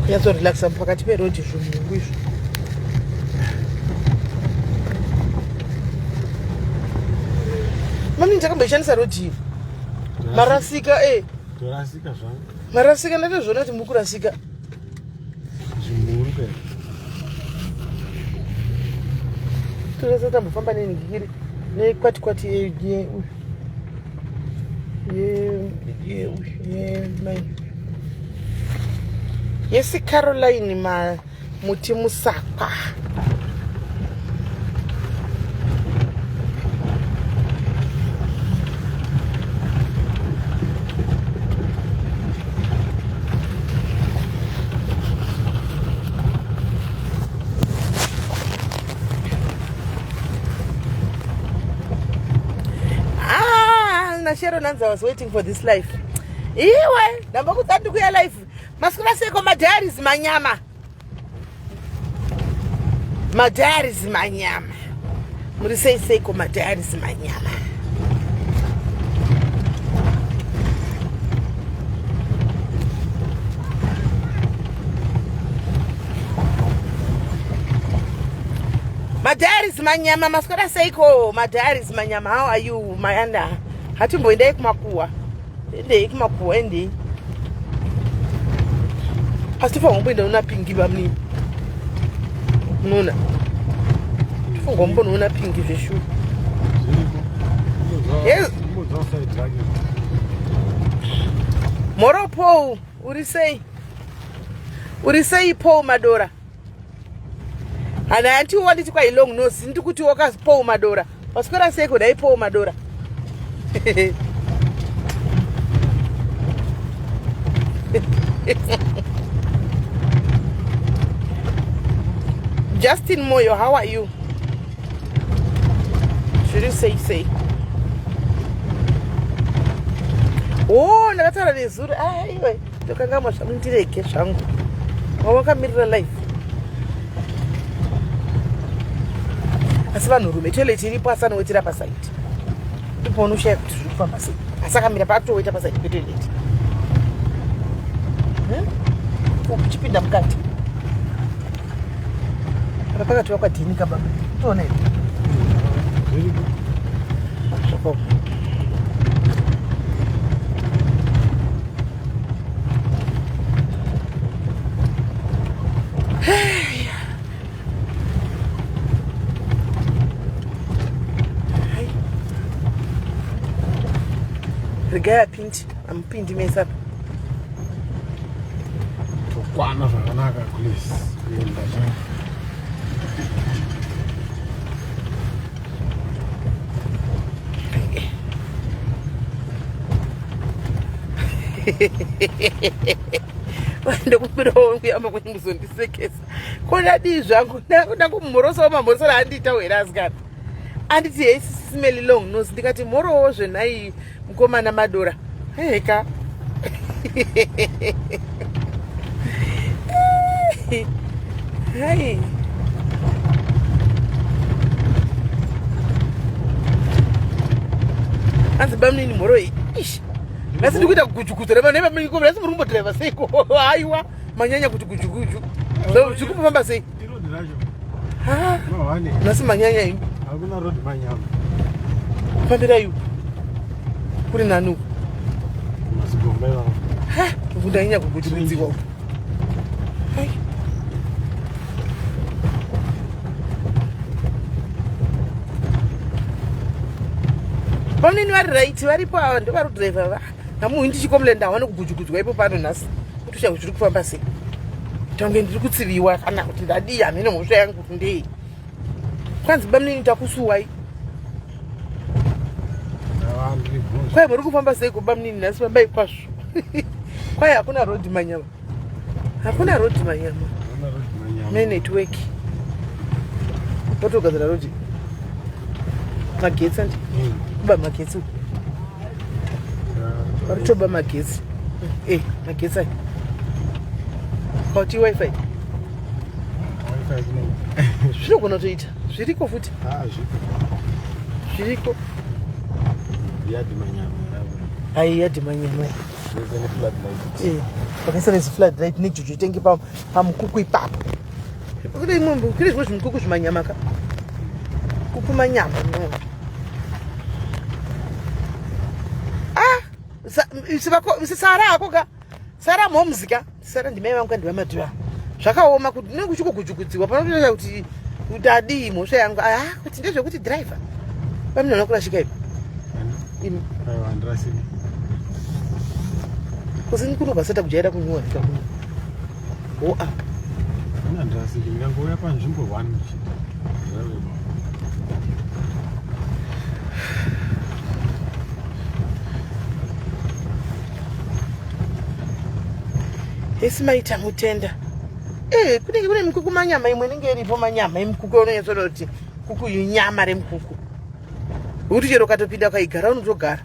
yazo relaxa pakati peroad zvungu izvo. Mami ndakamboishandisa road iyi. Marasika Dorasika zvangu. Marasika ndatozviona kuti mukurasika. Zvimuru pe. Toza tambofamba neningiri nekwati ye mai. Yes, Caroline ma muti musakwa. Sharon Nanza was waiting for this life. Iwe, namba kutandi kuya life. Maskula seko MaDiaries manyama. MaDiaries manyama. Muri seko MaDiaries manyama. MaDiaries manyama, maskula seko MaDiaries manyama. How are you, Mayanda? Hatimbo ende kumakuwa. Ende. Asifa ngombenda una pingi bamni. Nona. Ngombona una pingi veshu. Yes. Moropo, urisei Paul Madora. Ana anti wali tikwa ilong nose ndikuti woka Paul Madora. Paskora seko dai Paul Madora. Justin Moyo, how are you? Should you say? Oh, nakatara nezuru. Iwe, tokanga mashamintire keshangu. Wawaka mirror life. Asiba nurume toilet iripo asana wetira pa site. Ipo nusha kufamba site. Asaka mira pa wetira pa site toilet. Kuchipinda mkati. Napaka tuwa kwa dini kaba. Tuone. Shoko. Regaya pinti. Ampindi mesa. Kwana zvakanaka please. Kuenda zvangu. Ndokupira kuyamba kuzondisekesa. Kona di zvangu ndakumhorosa wamamhorosa raandita werazikana. Anditi SIS MELLY long nose ndikati mhorowo zvenai mukomana Madora. Heka. Hai. Azibamni ni moroi. Ish. Nasi ndikuita kujukuju rema nema miko nasi murumbo driver seko. Aiwa manyanya kujukuju. So chikupamba sei. Iro ndiracho. Ha. Mawani. Nasi manyanya imi. Hakuna road manyama. Fambira yu. Kuri nanu. Masigombela. Ha. Kuvundanya kujukuju. Hai. Pamweni vari right varipo ava ndovari driver va. Namuhindi chikomlenda wane kugujugudzwa ipo pano nhasi. Kuti zviri kufamba sei. Tange ndiri kutsiviwa kana kuti ndadi hamene mhosva yangu kuti ndei. Kwanzi pamweni takusuwai. Kwai muri kufamba sei kupamweni nhasi pambai kwazvo. Kwai hakuna road manyama. Hakuna road manyama. Me network. Totogadzira road. Magetsi andi. Kuba magetsi. Varitoba magetsi. Magetsi. Kauti wifi. Wifi kuno. Zvinogona toita. Zviriko futi. Zviriko. Zviriko. Yadi manyama. Ai yadi manyama. There's a floodlight. Vakaisa nezifloodlight nejojo tenge pamukuku ipapo. Kune imwe kune zvimwe zvimukuku zvimanyama ka. Kuku manyama no. Sara akoga. Sara momzika. Sara ndimai vangu ndiva madhiva. Zvakaoma kuti nekuchikugujukudziwa panotoita kuti udadi mhosva yangu kuti ndezvekuti driver. Paminoona kurashika ipo. Kusini kunobva sata kujaira kunyuwa ndika kuno. Andrasiki ndangouya panzvimbo 1. Esi maita mutenda. Kune mikuku manyama imwe inenge iripo manyama emikuku unonyatsoona kuti kuku inyama remukuku. Kuti chero katopinda kaigara unotogara.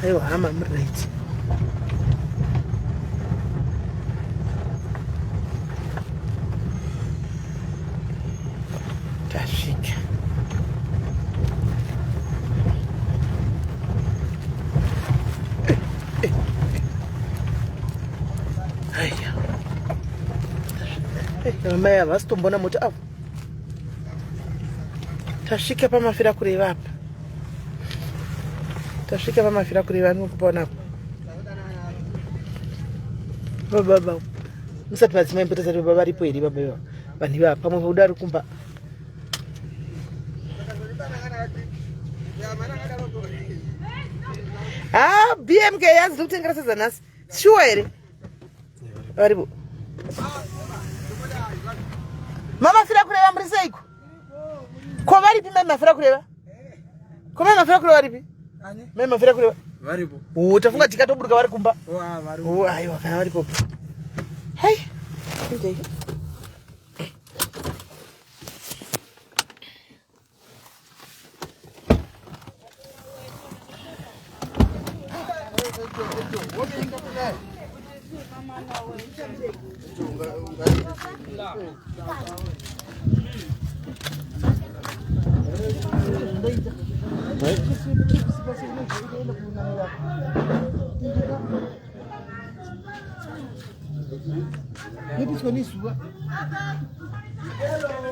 Aiwa hama right. Tasvika. Aya. Mama ya vasitombona moti apo. Tasvika pamafira kureva apa. Tasvika pamafira kureva nokupona apo. Baba. Musati madzimai mpotesa kuti baba varipo here baba. Vanhu vapa pamwe paudari kumba. BMK yazi ndokutengera sezanhasi. Sure here. Varipo. Mama fira kureva muri seiko? Ko varipi mama fira kureva? Ko mama fira kureva varipi? Mama fira kureva? Varipo. Tafunga tikatoburuka vari kumba. Varipo. Aiwa kana varipo. Hai. Ndei.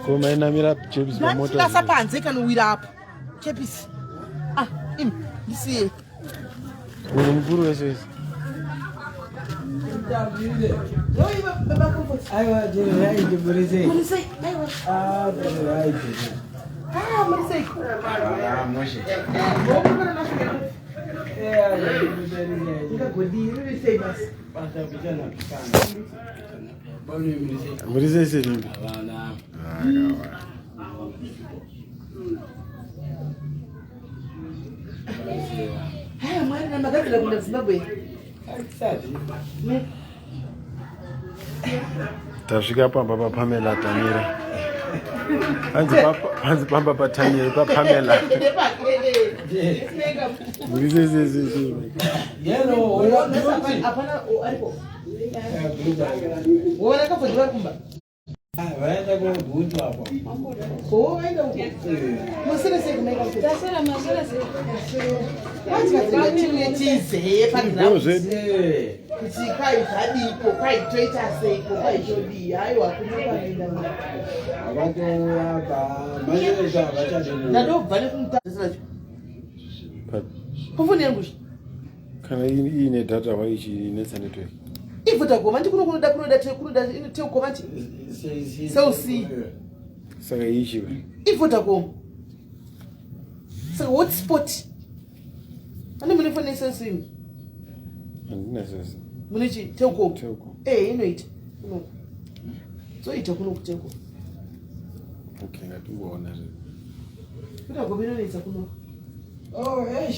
Koma inamira chepisi pamota. Ndasa panze kanowira apo. Chepisi. Ndisiye. Uri mukuru wese. Aiwa, jere yaide murisei. Murisei, aiwa. Jere yaide. Murisei. Moshe. Murisei basi. Murisei serimbi. Mwari namagadzira kuenda Zimbabwe. Tasvika pamba paPamela Tamira. Hanzi pamba paTamira paPamela. Murisei. Yeno, apana aripo. Wona kafundwa kumba. Vaenda kugundu hapo. Vaenda huko. Masere sasa kumeka huko. Tasera masera sasa. Chize pandrau. Kuchikai zvadipo kwai toita seiko kwai jodi haiwa kunokwenda Abantu apa mazera vachadini. ndadobva nekumutazira kufuni yangu Kana ine data waichi inetsa network. ivuta goma ndikunokunoda teukoma nti sausi Saka ichi ba. ivuta goma saka hotspot ane mune fone sausi Andina sasa. mune chi teuko Teuko. inoita kuno zoita kuno kuteuko Okay, ngationa zve. kuta goma inoita kuno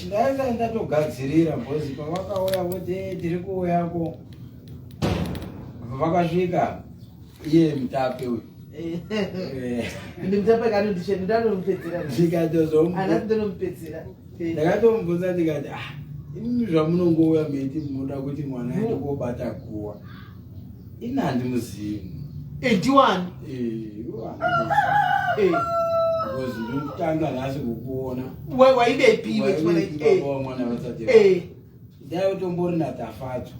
Ndaenda ndatogadzirira bhozi pavakauya voti tiri kuuyako. Vakasvika iye mutape uyu. ndimutape kana ndisheni ndanompedzera Ndikatozomana ndinompedzera ndakatomubvunza ndikati imi zvamunongouya meti munoda kuti mwana aende kobata guwa. Ina handimuzivi. ndiwani because ndotanga nhasi kukuona waibepiwe baba mwana vasati ndaiutombori natafadzo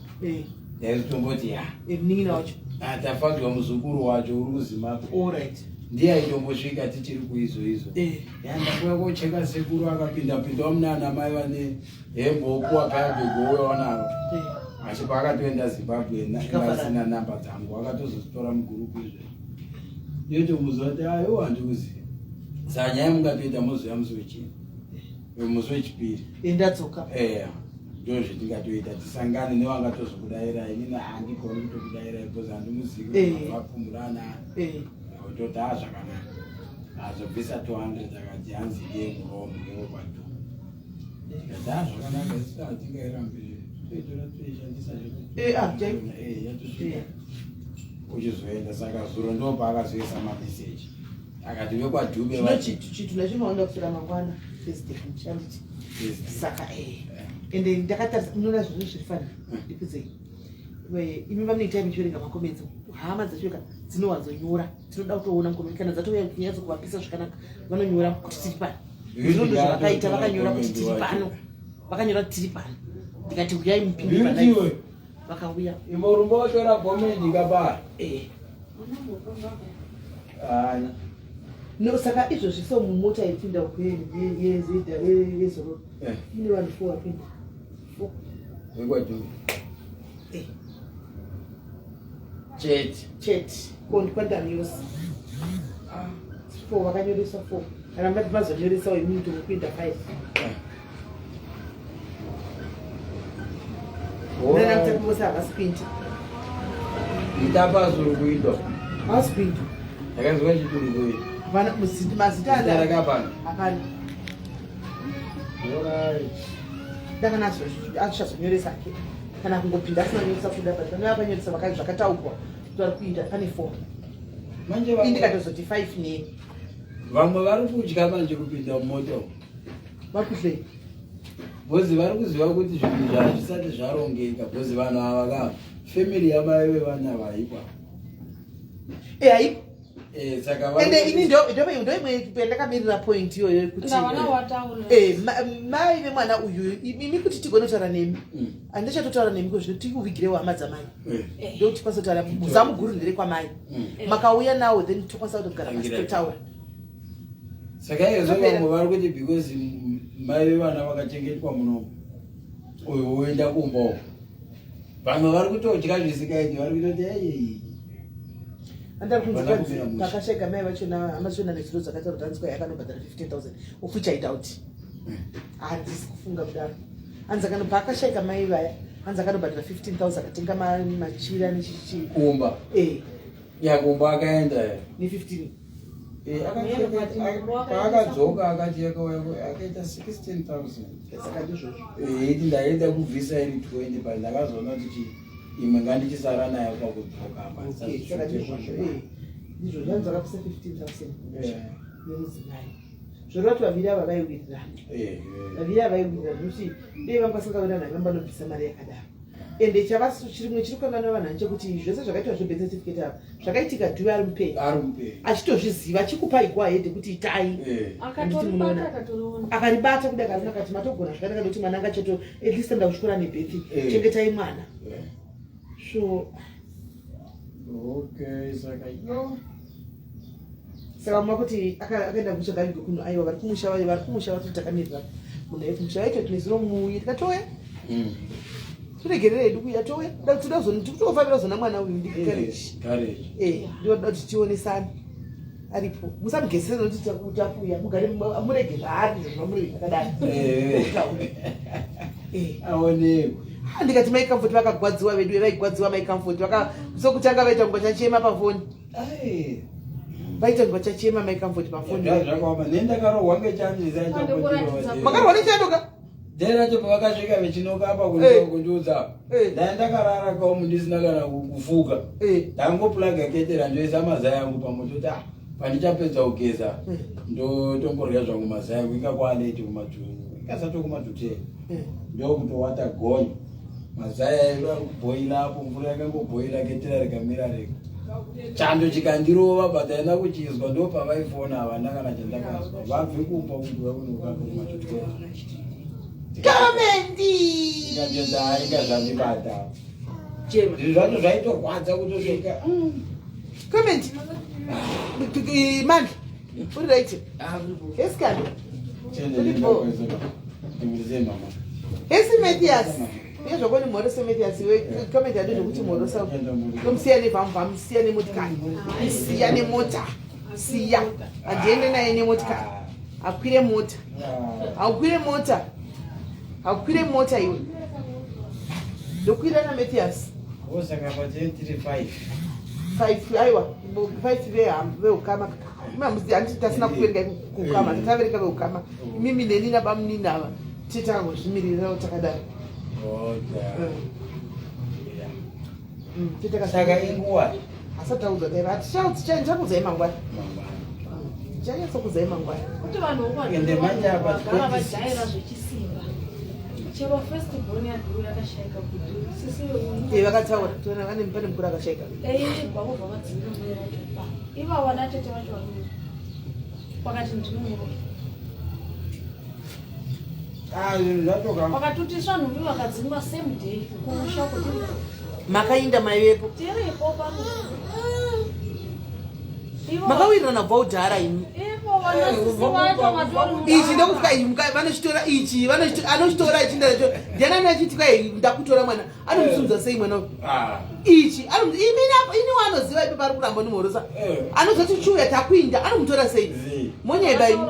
ndaizotomboti mnin'ina wacho atafadzo muzukuru wacho uri kuzimbabwe allright ndiye aitombosvika tichiri kuizvo yandakuya kocheka sekuru akapinda-pindawo munana mai vane hemboku akayabegouya wanaro achipa akatoenda zimbabwe asina namba dzangu akatozozitora mugurupu izvo yotomuziva kuti aiwo handikuziva saka nyaya mungatoita moziva musi wechini musi wechipiri ndadzoka ndo zvetingatoita tisangane nevangatozokudairai nina handikoni kutokudairai because handimuzivi vapfumurana toti zvakanaka azobvisa 200 akati hanzi iye muromo ngewopato tikati zvakanaka hatingairambi toitora toishandisa yatosvika uchizoenda saka zuro ndo paakazoisa mameseji akati vekwadhube chitu nachinoona kusvira mangwana fesdehanditi saka ende ndakatarisa munoona zvinhu zvirifanira ndikudzei imi vanoita michiverenga makomenzi hama dzachoka dzinowanzonyora tinoda kutoona kana dzatouya kunyatso kuvapisa zvakanaka vanonyora kuti tiri pano zvinondozvavakaita vakanyora kuti tiri pano vakanyora kuti tiri pano ndikati uyai mupindi vakauya imorumba watora gomendi kapara no saka izvozvi so mumota ipinda yezedha yezoro ine vanhu 4 vapinda 4 wekwadhuri cheti kondipandani yose 4 vakanyoresa 4 kana mati mazonyoresawo imini tomupinda 5 nanamutaki vose havasipindi ndapazuri kuindwa havasipindi ndakaziva chituri kuita mazita arakapana hapana ndakanazvo azvichazonyoresa ke kana kungopinda asinanyoresa kuda but vane vakanyoresa vakati zvakataurwa kuti vari kuita pane 4 indikatozoti 5 ne vamwe vari kudya manje kupinda mumota vari kudlei bhozi vari kuziva kuti zvinhu zvazvisati zvarongeka bhozi vanhu ava ka family yamai vevana vaikwa haipo saka ende ini ndoimwe ndakamirira point iyoyo yekuti mai vemwana uyu imi kuti tigone kutaura nemi handichatotaura nemi kozvino tikuvigirewo hama dzamai ndokuti kwasotaura zamuguru ndere kwamai makauya nawo then tokwanisa kutogara pasi totaura saka izvo vamwe vari kuti because mai vevana vakachengetwa munomu uyu woenda kumbawo vamwe vari kutodya zvisikaiti vari kutoti ayei andari kunzi pakashega mai vachona amachona nezviro zvakataura hanzwa yakanobhadhara 15,000 ofuch aidauti handisi kufunga kudaro hanzi akanobva akashayika mai vaya hanzi akanobhadhara 15,000 akatenga machira kumba kumba akaenda ne15 paakadzoka akati akaita 16,000 saka ndizvozvo iti ndaenda kubvisa iri 20 pa ndakazoona kuti imwe ngandichisara nayo pakudzoka apa ndizvo zvanzi akapisa 15,000 nemudzimai zvoreva kuti vaviri ava vaiwirirana vaviri ava vaiwirirana nokuti dei vanga vasingavira nhanga vanobvisa mari yakadaro ende chirimwe chiri kwangana vanhu chekuti zvese zvakaitwa zvebirth certificate ava zvakaitika dhuve ari mupei achitozviziva achikupai gwahedhe kuti itai akaribata kuda karina kati matogona zvakanaka nekuti mwana anga cheto at least anda kuchikora nebirth chengetai mwana so saka makuti akaenda kucheka kuno aiwa vari kumusha vari takamirira munhu aikumusha vaito tineziro muuye tikatoya tiregerere edu kuya towe tikutofanira zona mwana uyu ndikareji ndinoda kuti tionesane aripo musamugesere nokuti utakuya mugare murege zvaari zvomurege akadai aonekwa ndikati maikamfoti vakagwadziwa vedu vaigwadziwa maikamfoti sokutanga vaita ngwa chachema pafoni vaita ngwa chachema maikamfoti pafoni nendakarohwa ngechanzizamakarohwa nechadoka deracho pavakasvika vechinoka apa kundiudza dai ndakarara kaumu ndisina kana kufuka ndangopulaga ketera ndoisa mazai angu pamototi pandichapedza kugeza ndotomborya zvangu mazai angu ikakwaneti kumadzunu ikasato kumadhotera ndokutowata gonyo mazai aiva kubhoira apo mvura yakangobhoira ketera rikamira rega chando chikandirova but haina kuchizwa ndo pavaifona havana kana chandakazwa vabve kupa kudiwa kunokakumatutwe gavamendi inganjendainga zvandibata zviri zvacho zvaitorwadza kutosvika gavamendi mani uri right esikani esi Mathias yezvakoni mhoro seMathias iwe gavamendi ado zvokuti mhoro sa tomusiya nevhamuvhamu musiya nemotikari musiya nemota siya handiende naye nemotikari akwire mota aukwire mota aukwire mota iwe ndokwira naMathias osaka patiri 5 aiwa 5 veukama handiti tasina kuverenga kukama tataverenga veukama mimi neni nabamunini ava titangozvimirirawo takadaro saka inguwa asataudza taiva tichakudzai mangwani tichanyatsokudzai mangwani kuti vanhu ende manje apa vogara vajaira zvechisimba chero festival yadhuru yakashayika kudhuru sisi vakataura tiona pane mukuru akashayika bvakobva vadzinga mweya vachopa ivava natete vacho vanuu vakati ndinongoro vakatutiswa nhumbi vakadzingwa same day kumusha kuti makainda maivepo tiripo pano makawirirana bvaudhara imi ivo vanasisi vacho vatori ichi ndokuti vanochitora ichi anochitora ichindacho ndianani achiti kwai ndakutora mwana anomusudza sei mwana ichi ini wanoziva ipo pari kuramba nomhorosa anozoti chuya takuinda anomutora sei monyepa imi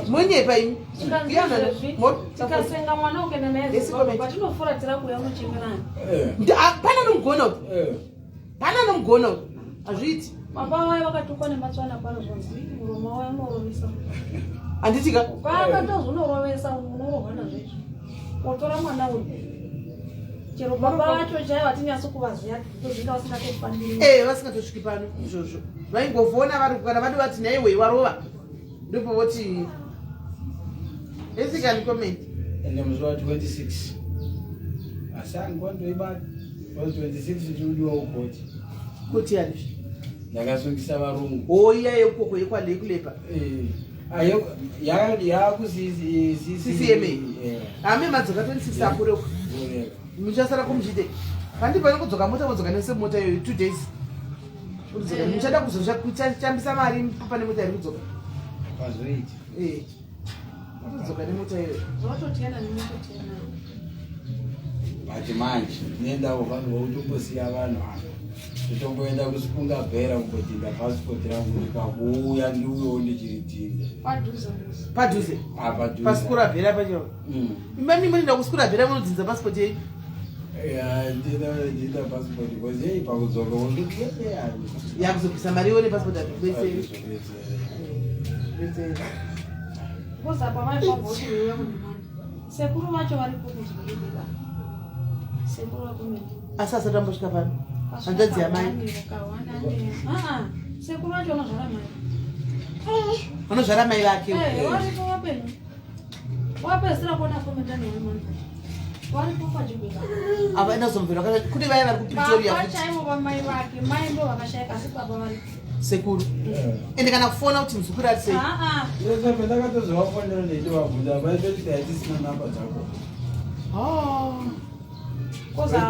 monyepa imi tikasenga mwana ukenda naye patinofuratira kuya muchemerani pana nomugona pana nomugona hazviiti baba vaye vakatukwa nematswana pano zvonzi muromo waye unorovesa handitika kwakatozvonorovesa unorohwana zvezvo wotora mwana uyu chero baba vacho chaivo hatinyatso kuvaziya tozvinga vasingatofambiri vasingatosviki pano izvozvo vaingovona kana vadi vati naiwe warova ndipo voti esikani comment ende musi wa 26 asi angwandoibata 26 tiriudiwa ukoti kuti yani ndakasungisa varungu oiya yekoko yekwalei kulepa yakusisema hame madzoka 26 akureko muchasara kumuchite pandi pane kudzoka mota modzoka nese mota iyoyo 2 days muchada kuzochambisa mari pane mota iri kudzoka pazoiti kudzoka nemota iyoyo zvototiyana nemototiyana bati manje nendawo vanhu vautombosiya vanhu ava totomboenda kusikunga bhera kumbotinda pasipoti rangu rikakuuya ndiuyo ndichiridhinda padhuze pasikura bhera pacho imani moenda kusikura bhera munodzinza pasipoti yei ndida pasipoti because yei pakudzoka yakuzobvisa mari iwo nepasipoti atibetseri kozapa vaipabvoti veiuya kunemani sekuru vacho varipo kuzvibhedhlera sekuru vakomene asi asatambosvika pano hanzvadzi yamai sekuru vacho vanozvara mai vanozvara mai vake varipo vapenyu wapedzisira kuona komendani wemani varipo pachibhedhlera avaenda kuzomvera kune vaya vari kupretoria pachaivo vamai vake mai ndo vakashayika asi baba varipo sekuru ende kana kufona kuti muzukuru ari sei ndakatozovafonera ndeitovabuda vaitoti haitisina namba dzako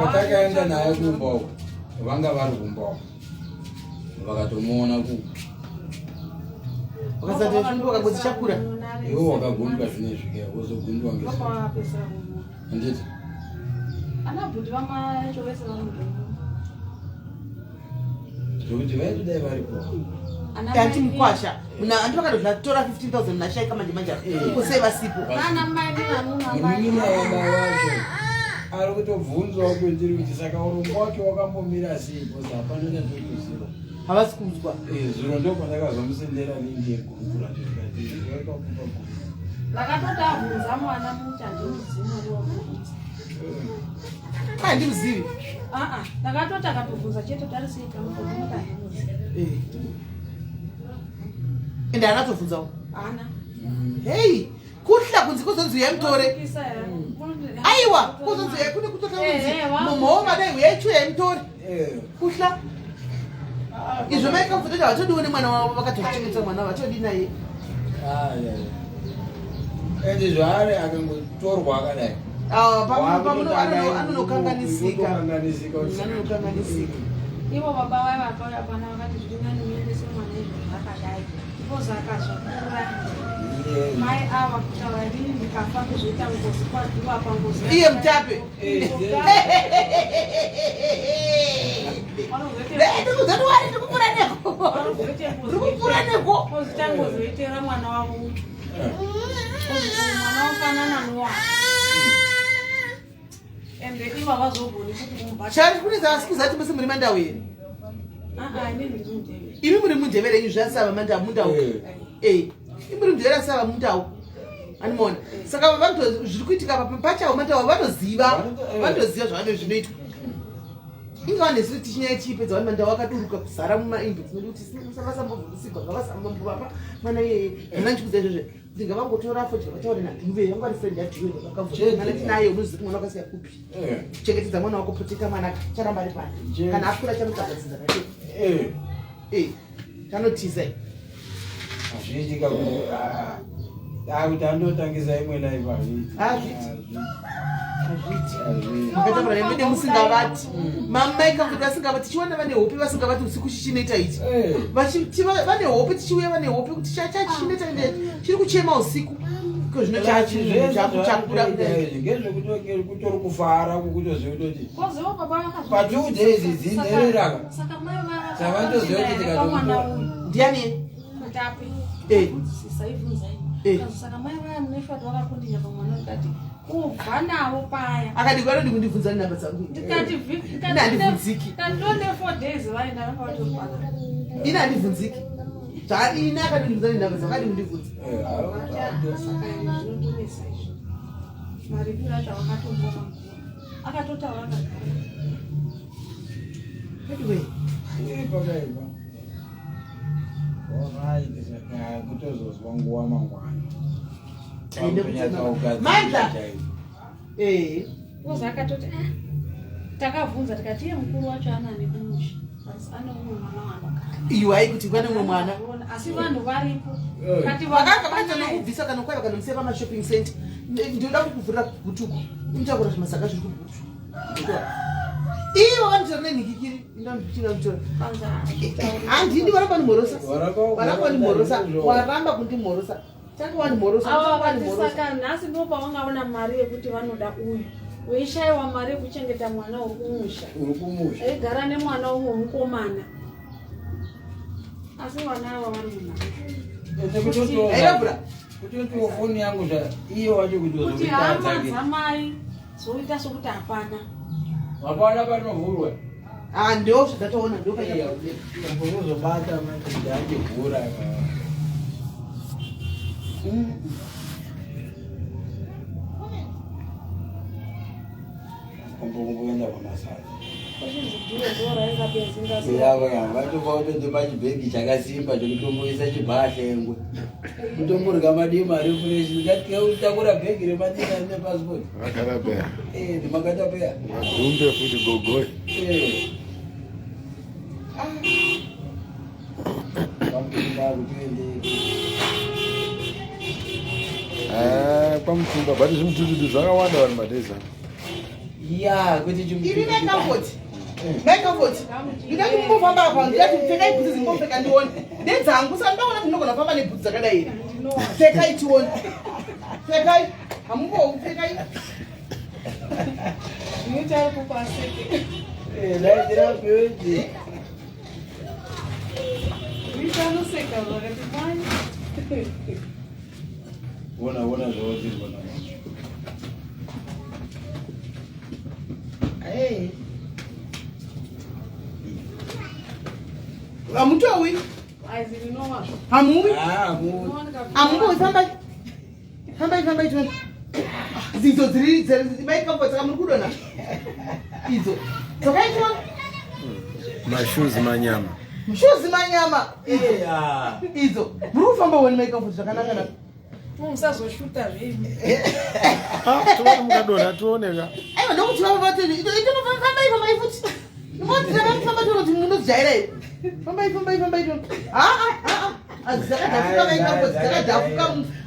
patakaenda naye kumbao vanga vari kumbao vakatomuona ku vakasati chakura iwo wakagundwa zvinezvike wozogundwa nditi anabhuti vamacho vese vamudomo zvokuti vaitodai varipo hati mukwasha handi vakatozvatora 15,000 nashaika manje manje ikosei vasipo munini aona wacho ari kutobvunzwawo kwendiri kuti saka urombo wake wakambomira sei bcause hapana natotoziva havasi kunzwa zviro ndo pandakazomusendera ningegurukura vakatotavhunza mwana muti handimuzivi ariwakuvhunza handimuzivi ndakatoti akatovhunza chete tariseikamukauka handimuzivi ende anatovhunzawo ana hei kuhla kunzi kuzonzi yemtore aiwa kuzonzi yakune kutoka kunzi mumhoma dai uyacho yemtore kuhla izvo maikafutoita vatodiwo nemwana wavo vakatokuchengetsa mwana vatodi naye ende zvaari akangotorwa akadai anonokanganisika ivo baba vai vakauya pana vakati zvinomuendese mwana izvo zvakadai ipoza akazvakura mai ava kutaura inini ndikafa kuzoita ngozi kwadhiwa pangozi iye mutape ozvitangozoitera mwana wavo mwana wafanana nowa ende iva vazogoni kuti chari kuneza asi kuzati mese muri mandau here imi muri mundevere inyu zvasava mundau muri mundevere asava mundau animona saka vantu zviri kuitika pachavo mandau vanoziva zvavano zvinoitwa inge vanezviri tichinyaya chiipedza vani mandau akaduruka kuzara mumaimbi dzinodi kuti vasambovhurusigwa ngavasambovapa mana iyeye ana ndikuza izvozvo kuti ngavangotora foti vataure nadhive vangwari friend yadhive vakavhana tinaye unoziva kuti mwana wakasiya kupi kuchengetedza mwana wako protecta mwana charamba ari pande kana akura chanokagadzidza kake chanotiza azviitika kuti andotangisa imwe live makataura nemene musingavati mamaika kuti vasingavati tichiona vane hope vasingavati usiku chichinoita ichi vane hope tichiuya vane hope kuti chachinoita chiri kuchema usiku zvino chakuchakura ngezvekutori kufara kukutoziva kutoti pa 2 days dzinhereraka savatoziva kuti ndiani saka mai vaya muneshwati vakakundinya pamwana ukati ubva navo paya akati kwanodi kundibvunza namba dzangu handibvunziki katone 4 days vaenda vakavatopana ini handibvunziki ini akandibvunza namba dzangu adi kundibvunza zvinotonesa izvo maripiro acho avakatombona akatotaura pakaipa kutozozwa nguva mangwana koza akatoti takabvunza tikati iye mukuru wacho anani kumusha asi ane umwe mwana wanogara iwai kuti kwane umwe mwana asi vanhu varipo vakakabvisa kana kwaiva kana musiya pamashopping center ndinoda kukuvhurira kugutuku inotakura zvimasaka zviri kugutu ivo vanotora nenhikikiri handindi varamba ndimhorosa waramba kundimhorosa saka nhasi ndo pavangaona mari yekuti vanoda uyu weishayiwa mari yekuchengeta mwana uri kumusha eigara nemwana umwe mukomana asi vana ava vari munharaunda kutoti foni yangu iyo wacho kuti hama dzamai zoita sokuti hapana hapana panovhurwa ndo zvandatoona ndokuzobata manje achivhura kumboenda kumasana vatofa kutoende pachibhegi chakasimba chokutomboisa chibhahlengwe kutomborya madima ari freshi ngatitakura bhegi remadima rine pasipoti vakarapeya ndimakatapeya magumbe futi gogoi pamutumba bati zvimutututu zvakawanda vanhu madeza ya kuti iri mekafoti ndidati mumbofamba apa ndidati pfekai bhutsi dzimbopfeka ndione ndedzangu saka ndaona kuti ndinogona kufamba nebhutsi dzakadai iri pfekai tione pfekai hamumbopfekai zvinoita kupaseke vitanoseka vakati mai ona zvaotirwa hamutowi hamuwi hamumboi fambai tione dzidzo dziri maikambo dzaka muri kudona idzo dzakaitwa mashuzi manyama idzo muri kufamba woni maikambo zvakanaka naka musazoshuta zvinhu tione mukadonha tioneka aiwa ndokuti vava vatoi itonofambai futi What did I come to the Jare? Somebody.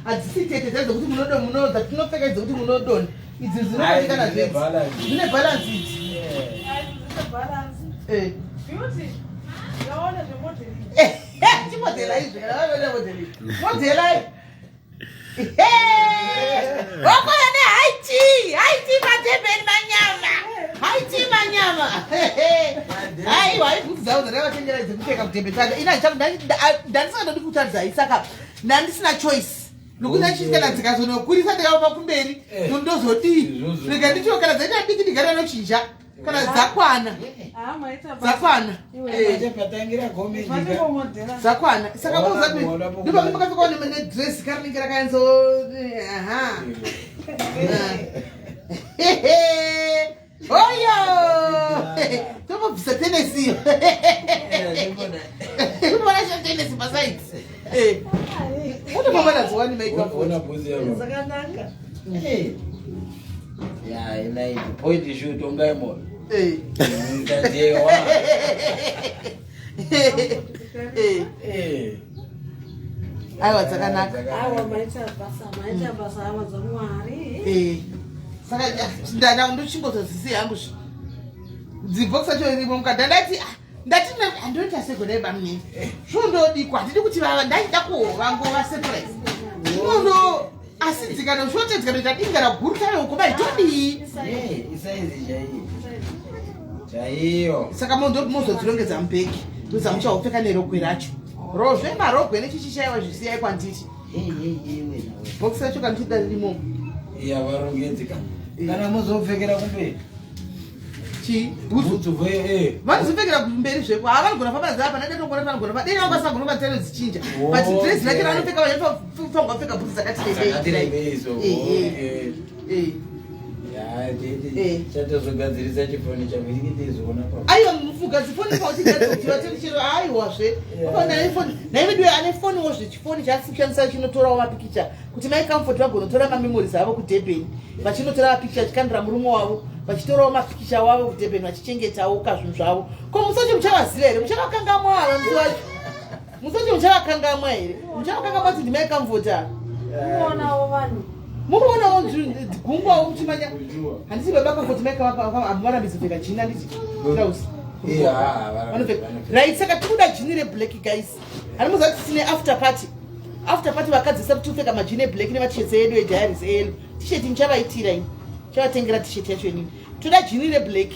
As seated as the woman know that no figures the woman done. It is not balance it. Balance. Beauty. What they like? Haiti manyama. Ai wai kuzao ndio tengera zikuteka kutembetana. Ina chakudani ndandisaka ndikutadza isaka ndandisina choice. Lukuza chishikana dzikazono kurisa ndakapa kumberi. Ndozoti. Rega ndicho kana zaita diki ndigara nochinja. Kana zakwana. Maita zakwana. Patangira gome zakwana. Saka boza ndipo mukafika kwa mene dress karingira kaenzo. Aha. Oyo! Tomo visa Tennessee. Kuna Tennessee besides. What about that one make up for? Zakanaka. Yeah, ina point shoot ongai mo. Aiwa zakanaka. Aiwa maita basa amazamwari. Saka ndana ndochingozozisi yangu dziboksa choirimo mukadhandati ndoti asegone bamini zvondodikwa ndidi kuti ndaida kuhova surprise inondo asi dzikano zvote dzikanoita dinga raguru kayoko vaitodii chaiyo saka mozodzirongedza mubhegi ndoza muchaupfeka nerogwe racho rozve marogwe nechishishayiwa zvisiyai kwanditi bokisi racho kanotida ririmo varongedzeka kana muzopfekera kumberi bhutsu vanozopfekera kumberi zvepo havanogona pabazaa panadetongona panogona padeni vangasagona patero dzichinja but dress rake ranopfeka vanofanga kupfeka bhutsu chatozogadzirisa chifoni changu ichitezoona aiwa mufuga dzifoni pauchigadzivatechero aiwazve naivedu ane foniwo zvechifoni chaasikushandisa chinotorawo mapikicha kuti maicomfort vagonotora mamemories avo kudhebheni vachinotora mapikicha chikandira murume wavo vachitorawo mapikicha wavo kudhebheni vachichengetawo kazvinhu zvavo ko musochi muchavaziva here muchavakangamwa ava musi wacho musochi muchavakangamwa here muchavakangamwa kuti ndimaicomforta Muonawo vanhu. Mukuonawo gungwawo kuchimanya handisi baba kuti maicomfort bizopfeka jini handiti blouse right saka tikuda jini reblack guys hanimuziva kuti tine after party vakadzisa kuti upfeka majini eblack nematisheti edu eDiaries edu tisheti nichavaitira ini chavatengera tisheti yacho inini toda jini reblack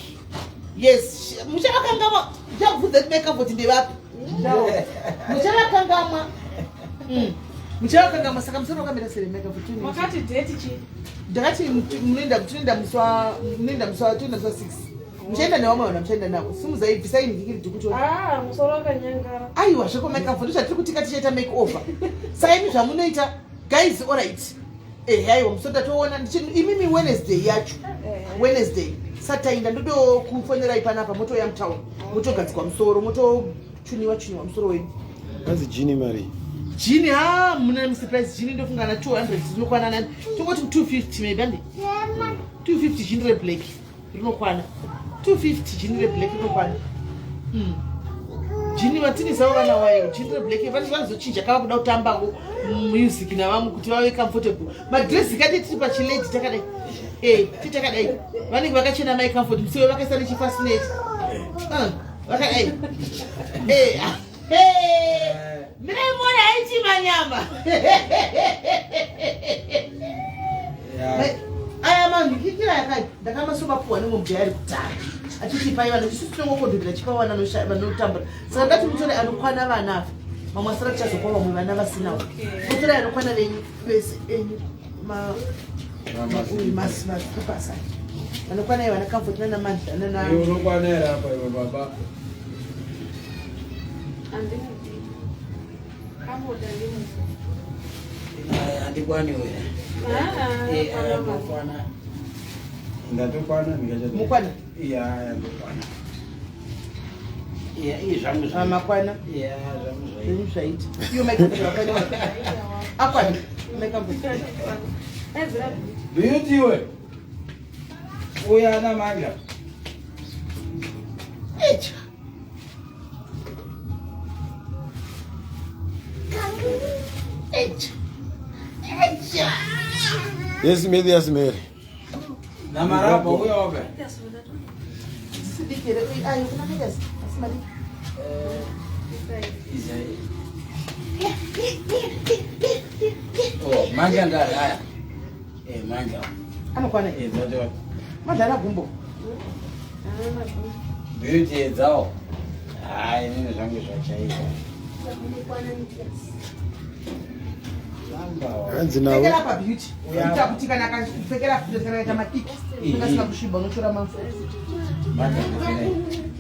yes muchavakangamwa ndichakubvudza kuti maicomfort ndevapi muchavakangamwa muchavakangamwa saka musoro wakamira sere maicomfort Makati date chi. ndakati munoenda muswa 6 muchaenda navo maona muchaenda navo simuzaibvisai ndikiri ndikucho musoro wakanyangara. aiwa zveko maicomfort zvatiri kutika tichaita make over saka imi zvamunoita guys alright aiwa musota toona imimi Wednesday yacho Wednesday satainda ndodo kufonerai panapa motoya mutown motogadzikwa musoro motochuniwa musoro wenyu kazi jini mari jini muna surprise jini ndofunga na 200 zinokwana nani tongoti 250 maybe andi 250 jini reblack rinokwana 250 jini reblack rinokwana jini vatini zavo vana wayo jini reblack vanhu vanozochinja kava kuda kutambawo music navamwe kuti vave comfortable madress kati tiri pachiledi takadai titakadai vanenge vakachena maicomfort musiwe vakaisa nechifasnet vakadai Mnemona hichi manyama. Aya mami kikira yakati ndakamasoma kuwa nemubhayari kutara. Achiti paiva nechisitongo kodhibira chipawa vanotambura. Saka ndati mutore anokwana vana. Mama sara chazopa vamwe vana vasinawo. Mutore anokwana venyu pese enyu mas kupasa. Anokwana ivana comfort nana manda nana. Iwe unokwana here apa iwe baba. Andikwani wewe. Anakwana. Ndatokwana ndikacha. Mukwana? Iya, ndokwana. Iya, izvangu zvangu. Makwana? Iya, zvangu zvaita. Iyo maicomfort wakwana. Akwana. Maicomfort. Beauty we. Uya ana magla. Echa. Echa. Echa. Yes, Mary. Namarapo huyo ope. Sidikere. Ai, kuna medias. Asimali. Izai. Oh, manja ndari haya. Manja. Anokwana. Zote. Madala gumbo. Beauty zao. Nini zangu zvachaika. Pekera hapa beauty. Utakutika na pekera kutesana kama tiki. Tunasema kushiba unachora mambo.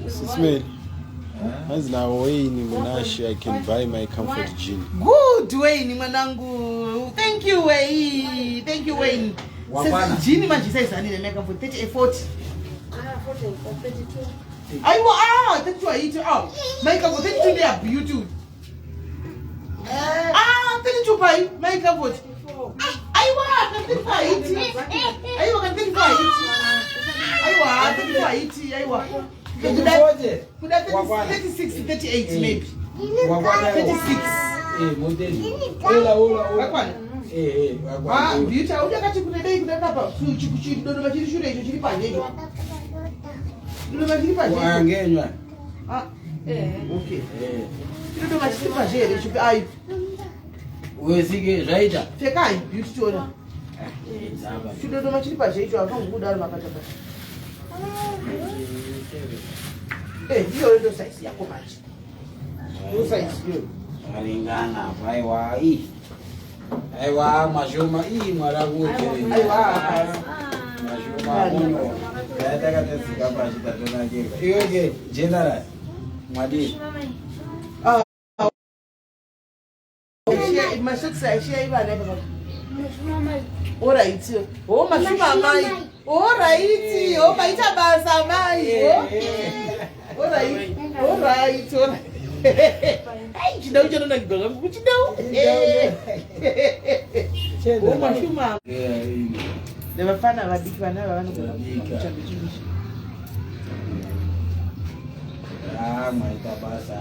SIS MELLY. As now Wayne Munashi, I can buy my comfort gin. Good Wayne mwanangu. Thank you Wayne. Thank you Wayne. Sasa gin manje sasa ni na comfort 30 40. 40 32. Aiwa 32 aiti. My comfort 32 they are beauty. 32 pai my comfort. Aiwa 32 aiti. Aiwa 32 aiti. Aiwa 32 aiti. Aiwa. Kuda 36 38 maybe. 36. Modeli. Ola. Wakwana. Beauty aujakati kuna dai kuna hapa. Dono machiri shure hicho chili panje hicho. Dono machiri panje. Wangenywa. Okay. Dono machiri panje hicho ai. Wesike zvaita. Fekai beauty tona. Dono machiri panje hicho akanguda ari makata pata. Hiyo ndio size yako manje. Hiyo size hiyo. Alingana aiwa aiwa mashoma mwara kutere Aiwa. mashoma muno yataka tsika pashi tatona kega iyoje general mwadi Mashaksa shi yayi ba na ba. Alright. Mashuma mai. Alright. Maita basa mai. Alright. Ai, chidau chana na kidogo kuchidau. Mashuma. Nebafana badiki bana bana kucha bichibishi. Maita basa.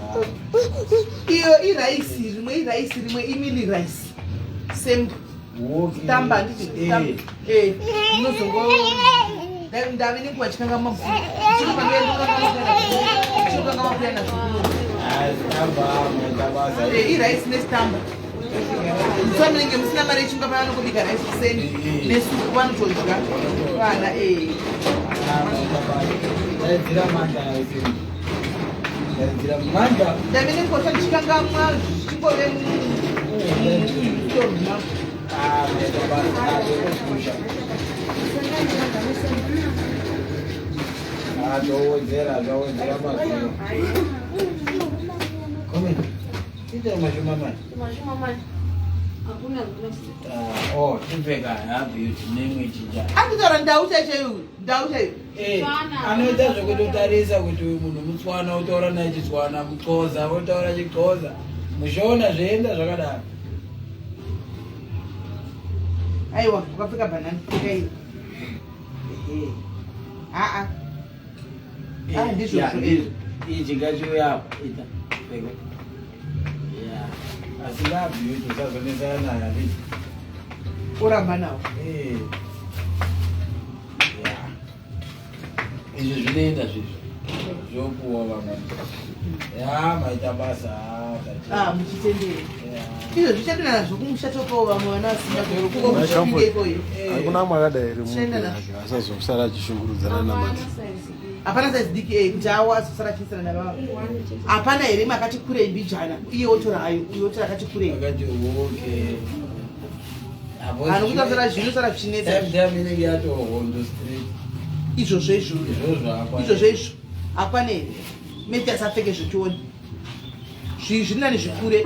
Iyo iraisi rimwe imili rice. Same tamba nditi tamba. Munozongo ndavini kwachikanga mafuta. Chikanga mafuta na Tamba maita basa. Iraisi nestamba. Mfano ninge msina mari chunga pano kubika rice kuseni nesupu vanotodya vana Maita basa. Ndira manda isi. Ndira manda. Ndavini kwachikanga chikanga chingove mutorma. Maita basa. Zawedzera mazino. Come. Ita mashoma mani. Hakuna tipfeka hapi nemwe chinja. Akutora ndau chaiyo. Anoita zvekutotarisa kuti uyu munhu mutswana utaura naye chitswana, muxhosa otaura chixhosa. Mushona zvienda zvakadaro. Aiwa, ukapfeka banana pfeka iyo. Ndizvo. Ichi ngachiuya apa ita pfeka. Asi ngabhiuti usazonesana naye handiti. Oramba nawo. Izvi zvinoenda zvizvo zvopuwa vamwe. Maita basa muchitendere. Izvo zvichatona nazvo kumushatoko vamwe vana vasina Hakuna mwakadai iri munhu asazosara achishungurudzana namati. hapana size diki kuti awa asosara achisana navavo. Hapana here makati kurei mbijana iye otora hayo uye otora akati kurei. akati oke. Anokuti sara zvino sara zvichinetsa. Time inenge yatohondo street. Izvozvo izvo hakwana here. Meti asapfeke zvichioni. Zviri nani zvikure.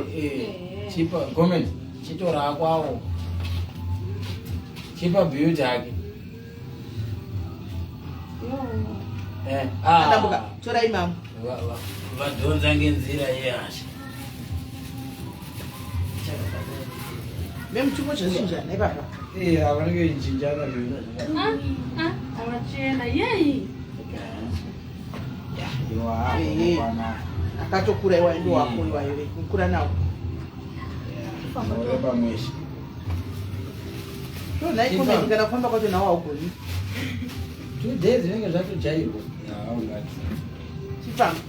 Chipa comment chitora akwawo. Chipa build hake. Adambuka tora imamu. Vadhonza ngenzira yehasha. Memuchungo chazvinjani baba? Avanenge ichinjana zvona. Avachena yei. akatokura iwa ndo wako iwa yore kukura nawo Oreba mweshi. na ikome kana kufamba kwacho nawo augoni 2 days vinenge zvatojairwa. Aungati. chifamba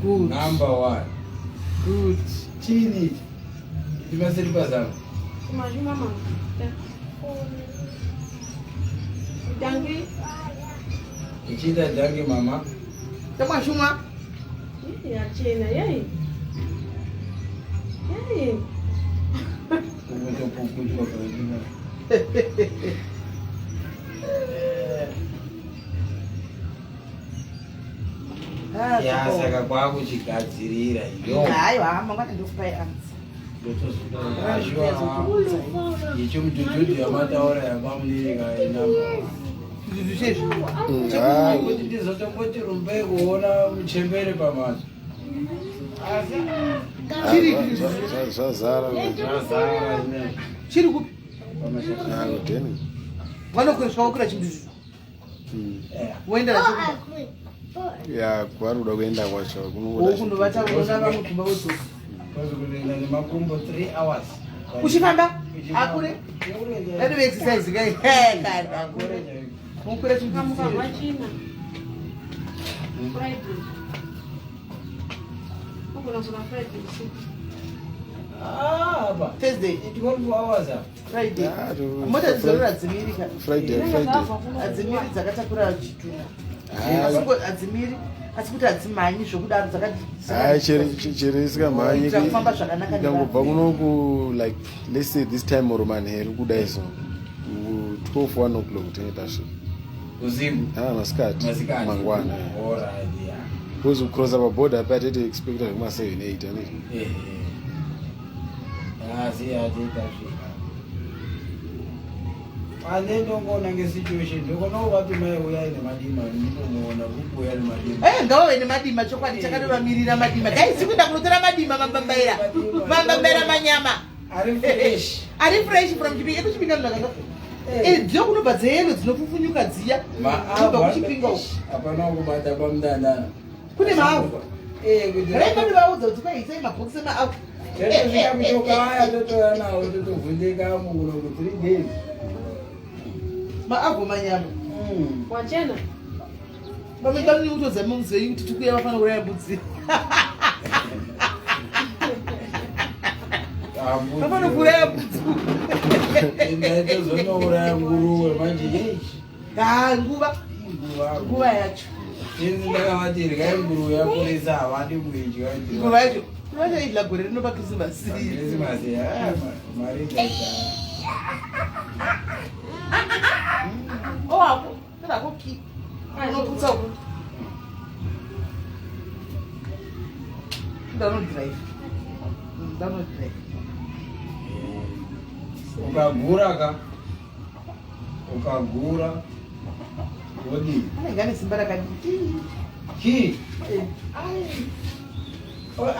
good Number 1. good Chini. Ndimasiripa zangu. Ichida dangi mama. tamashuma yachena yei Kukutokukuchwa kwenye. Ya saka kwakuchigadzirira iyo. hayi hamba ngati ndikupai anzi Icho mudhudhudhu yamataura yapamunereka inamba. ndizvi chezvi Kuti ndizotongoti rumbai kuona muchembere pamhatso. Zvazara. Zvazara ine. chiri kupi Kuteni. vanokwesva wakura chimbizi woenda nacho Ya kwaruda kuenda kwacho kunobata unoona vamutumba wedzo Kwazokuenda nemakumbo 3 hours. uchifamba akure dadi veexercise kai kada mukure chimbizi Apa? Thursday 12 hours. Friday mota dzorora adzimiri ka Friday. adzimiri dzakatakura chitunha adzimiri asi kuti adzimanyi zvokudaro Chero isikamhanyi kufamba zvakanaka ikangobva kunoku like let's say this time or manheru kudai so 12 1 o'clock tingetasvika Usiku. masikati mangwana Alright, yeah. because kucrossa paboda apa atete expecta zvekuma 7 8 aniti Asi ataitasvika. Ane ndongoona ngesituation ndokona uvati mai uyai nemadima ndinomuona kukuya nemadima. ngavave nemadima chokwadi chakatovamirira madima gaisi kuenda kunotora madima mambambaira manyama Ari fresh. ari fresh from chipinga ekuchipinga mnakanga dzo kunobva dzeyelo dzinopfufunyuka dziya kubva kuchipinga uku Hapana kubata pamudandana. kune maavha Kuti raimani vaudza kuti kwaisai mabhokisi emaavha Totosvika kutoka aya totora nawo totovhundika muno ku 3 days. maavha manyama wachena pamedani kutozama muzei kuti tikuya vafana kuraya mbudzi vafana kuraya mbudzi Ndaitozonouraya nguruwe manje nguva yacho inzi ndakavati ryai nguruwe yakurisa havadi kuidya. nguva yacho vachaidla gore rino pakrisimasi Krismasi mari dzaita. owako terako ki unoputsa uku ndanodrive Ukagura wodi anenge ane simba rakadii ki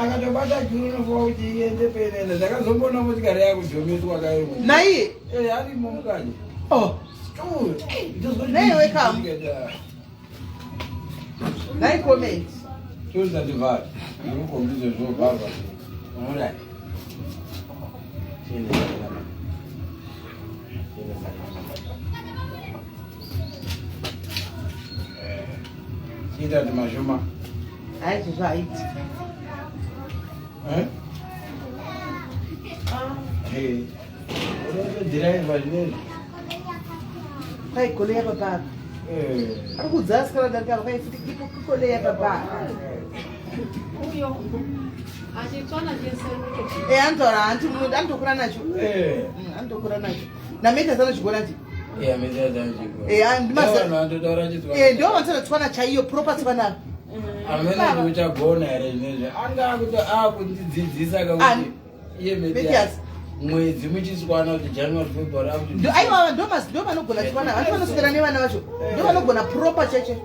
akatobata juru nofuwa kuti iende penene. Ndakazombona motikari yakudhomeswa kaimwe naiye arimo mukanyi. Nay, welcome. Nai comment Tuza divide. Ndikukombize zvobharwa. Unoda. Chita timashuma. haiti zvaiti Unotodiraiva zvinezvi. kwai koleya papapa ari kudzasika darika kwai futi koleya papapa uyo achitswana chese antaura anotokura nacho anotokura nacho nameta sanochigona ti ndo vansanotswana chaiyo propa tswana amene uchagona here zvinezvi anga kuti akundidzidzisa kakuti iye Metias mwedzi muchiswana kuti January February akuti aiwa ndo vanogona chikwana vantu vanoswera nevana vacho ndo vanogona propa cheche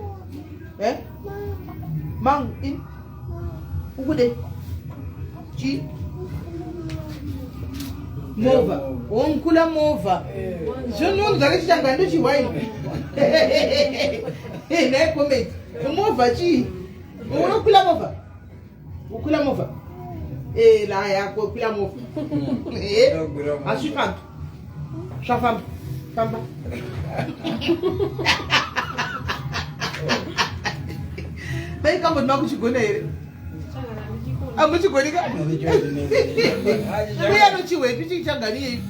mangu in ukude chi movha wonkula movha zvononzva kechitanga ndochiwaini naye comment movha chii unokwila movha ukwila movha la yako ukwila movha asifamba shafamba famba dai kambo nakuchigona here amuchigonika uya nochiwetu chichangani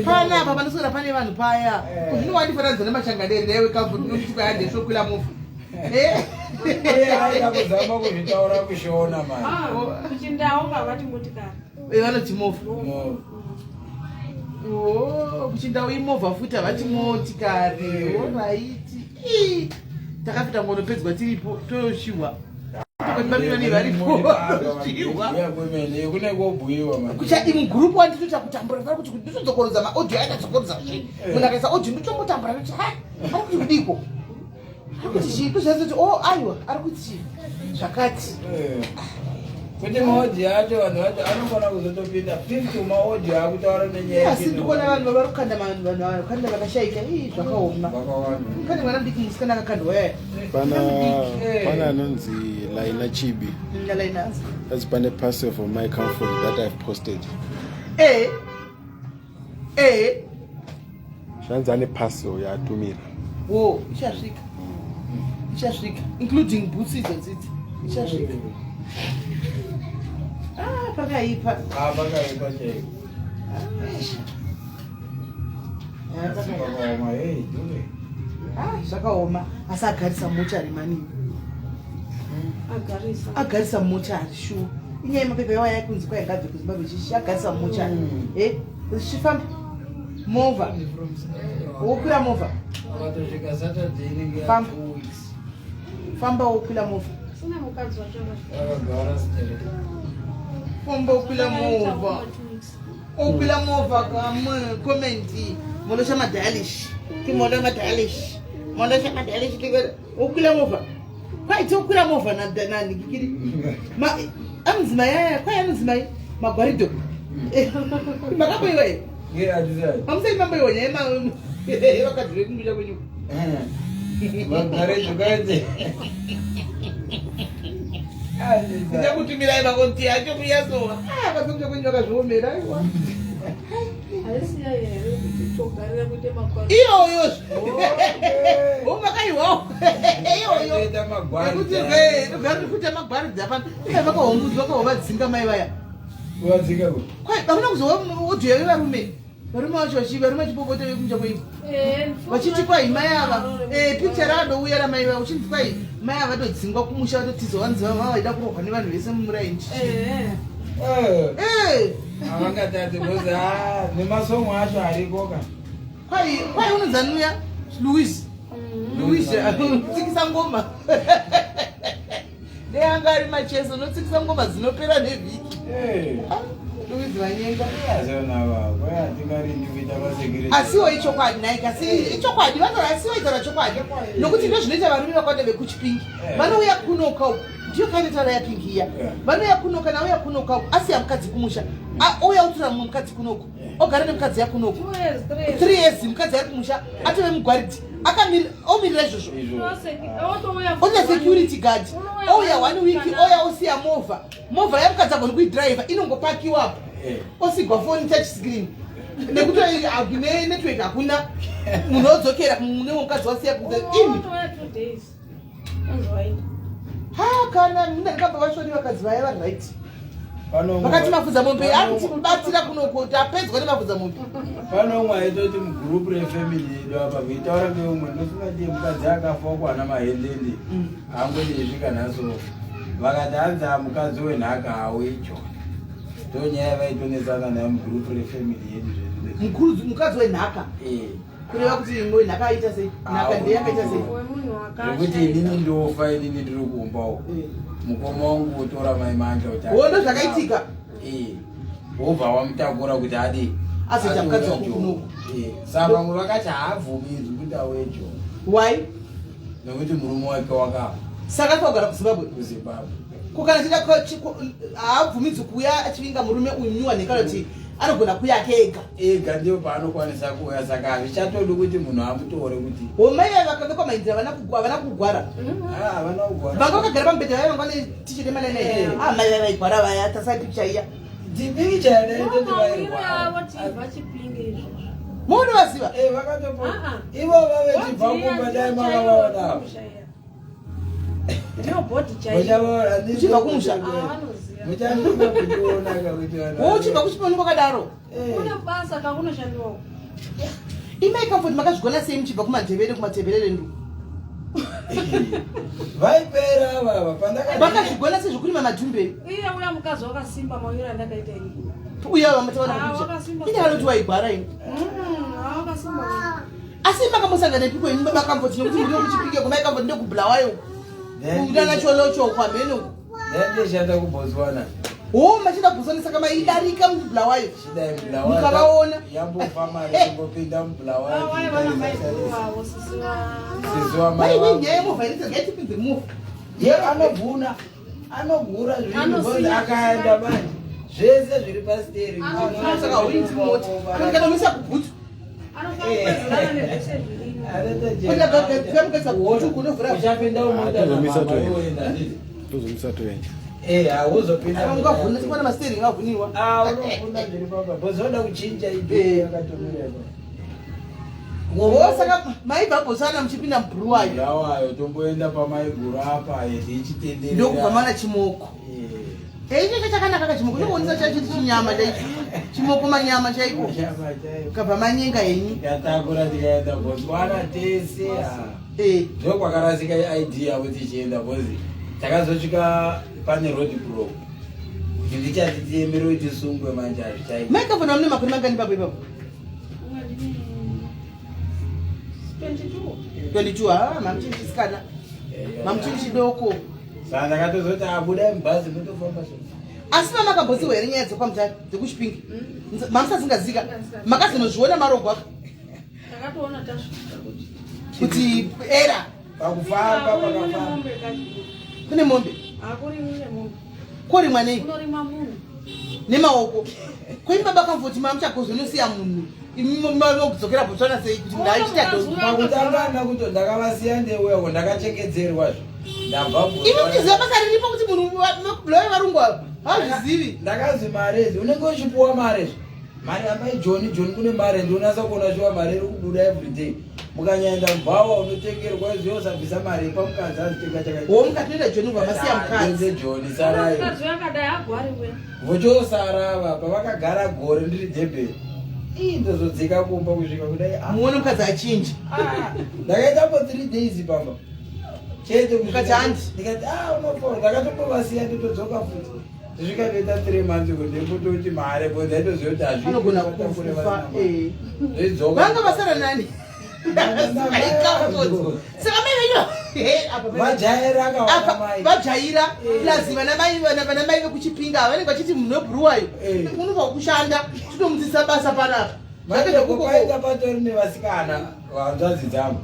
pana apa panoswera pane vanhu paya zvinowandifananidzana machanganeri newe kambo ndinochikwayandesvokwila movha kuzama kuzvitaura kushona kuchindau kavati motikari vanoti movha kuchindau imovha futi havati motikari oraiti takapita ngonopedzwa tiripo toyoshiwa kuchadi mugurupu wanditoita kutambura fana kuti nditodzokorodza maaudio aidadzokorodza zve munhu akaisa audio nditombotambura kuti ari kuti kudiko ari kuti chii tozvazoti aiwa ari kuti chii zvakati kuti maaudio acho vanhu vacho anogona kuzotopinda 50 maaudio akutaura nenyaya asi ndikuona vanhu vari kukanda vanhu vakanda vakashayika zvakaoma kane mwana mudiki musikana akakandwa yaya pana anonzi Laina Chibi. That's pane parcel for my comfort that I've posted. Shanzane parcel ya tumira. Oh, ichasvika including boots idzonzidzi ichasvika. Pakaipa pakaipa che zvakaoma asi agarisa mochari mani agarisa mochari shuwa inyaya mapepa yawa yakunzi kwaingabve kuzimbabwe chishi agarisa mochari zvichifamba movha wokwira movha famba wokwira movha famba wokwira movha okwira movha komenti molosha madalish timoda madalish molosha madalish okwira movha kwaiti okwira movha nani kikiri amudzimai aya kwai amudzimai magwarido makaboiwa here amusai mamboiwa nyaya vakadhire kungucha kwenyuko ndichakutumirai makonti acho kuyasowa akasokucha kwenyu vakazviomera aiwa iyoyo omakaiwawo iyoyokuita magwaridzi apana vakahombudzwa vakahomadzimba mai vaya vakuna kuzowa odhuya vevarume vacho varume vachipopote vekunja kwaivo vachiti kwai mai ava picha raadouya ramai vavo uchinzi kwai mai ava vadodzingwa kumusha vatotiza vanzi vava vaida kurohwa nevanhu vese mumurainji avangatati kozi nemasongo acho arikoka kwai unonzanuya louis anotsikisa ngoma neanga ari macheso anotsikisa ngoma dzinopera nevhiki louis vanyenga asiwo ichokwadi naika asi ichokwadi asiwo itaura chokwadi nokuti ndo zvinoita varume vakwanda vekuchipingi vanouya kunoka uku ndiyo kainetara yapingi iya vanouya kunoka nauya kunoka uku asiya mukadzi kumusha ouya utura mumwe mukadzi kunoku ogara nemukadzi yakunoku 3 years mukadzi ari kumusha atove mugwaridhi omirira izvozvo oita security guard ouya 1 week ouya osiya movha yamukadzi agoni kuidhiraivha inongopakiwapo osigwa foni touch screen nekuti network hakuna munhu odzokera mune mukadzi wasiya kunze ini kana muna ndikabva vashoni vakadzi vaya varight vakati mafudza mombe aritibatsira kunoko tapedzwa nemafudza mombe pano umwe aitoti mugurupu refamily yedu apa veitaura neumwe ndosingati mukadzi akafa kuwana mahendende angondizvika nhaso vakati hanzi mukadzi wenhaka hawo icho ndonyaya vaitonesana nayo mugurupu refamily yedu mukadzi wenhaka kureva kuti imwe nhaka aita sei nhaka ndeyakaita sei zvekuti inini ndofa inini ndiri kuumbawo mukoma wangu otora mai manja wondo zvakaitika wobva wamutakura kuti adi azoita mukadzi wako kunoku saka vamwe vakati haabvumidzwi kuti awejo why nekuti murume wake wakafa saka twagara kuzimbabwe kuzimbabwe kukana chida haabvumidzwi kuuya achivinga murume uyu nyuwa nekana kuti anogona kuya ega ndio paanokwanisa kuya saka hazvichatodi kuti munhu amutore kuti homai vakapfekwa maindira havana kugwara havana kugwara vanga vakagara pamubhedha vaya vangwane tichiri manene mai vaigwara vaya tasai pikicha iya tipikicha yadaitoti vairwara munovaziva vakatopo ivo vavechibva kumba dai makavaonavo uchibva kumusha uchibva kuchiponi kwakadaro imai kamfoti makazvigona sei muchibva kumatebherere ndu vaipera vava vakazvigona sezvokurima madhumbe uya mukadzi wakasimba mawira andakaita uya vamataona ine vanoti waigwara ini asi makambosangana epiko ini makamfoti nokuti muri muchipike kumai kamfoti ndekubhulawayo kudana cholocho kwameno ndishanda kubhoswana machida kubhoswana saka maidarika mubhulawayo mukavaona yambofa mari kumbopinda mubhulawayo nyaya yemovha irisagaitipinze movha ye anogura zvinhu akaenda manje zvese zviri pasteri saka uiti mota anokanomisa kubhutu uchapinda hauzopindaungavhuna mastering avhuniwa unofunda zviri papa bozoda kuchinja idei yakatomira saka maibva bhosana muchipinda mubhuru wayo yawayo tomboenda pamaiguru apa tichitenderera ndokubva mana chimoko icho chakanaka kachimoko ndokuonesa chachiti chinyama chaicho chimoko manyama chaiko kabva manyenga yenyu yatakura tikaenda botswana tese ndokwakarasika idea kuti tichienda bhozi takazosvika pane road block ndichati tiemere kuti tisungwe manje hazvichaita maikavhona mune makore mangani papo ipapo 22 mamuchichisikana mamuchichidoko saka ndakatozoti abudai mubhazi mutofamba so asi mamakambosiwa here nyaya dzekwamutatu dzekuchipingi mamusazingazika makazonozviona marogwaka kuti era pakufamba kune mombe korimwa nei nemaoko koimba bakamvoti mamuchagozonosiya munhu imimokudzokera botswana sei kuti ndaichitapakutangana kuti ndakavasiya ndeuya ndakachengedzerwazvo ndabva imi muchiziva basa riripo kuti munhu loye varungwa hazvizivi ndakazi mari idzi unenge uchipuwa mari mari amai joni kune mari ndionasa kuona chiwa mari iri kubuda everyday mukanyaenda mubvawa unotengerwa izvo usabvisa mari pamukadzi azitenga mukatoenda joni ubva masiya mukadzi joni sarai vochosarava pavakagara gore ndiri dhebheri ndozodzika kumba kusvika kudai muone mukadzi achinji ndakaitapo 3 days pamba chete ukati handi ndikati unofora ndakatombovasiya ndotodzoka futi ndisvika toita 3 months kuti kutoti mari bo ndaitoziva kuti hazvinogona kufa vanga vasara nani saka vajaira plazi vana mai vekuchipinga vanenge vachiti munhu webhuruwayo unobva kushanda chitomudzisa basa panapa zvakaaita patori nevasikana vanzvadzi dzangu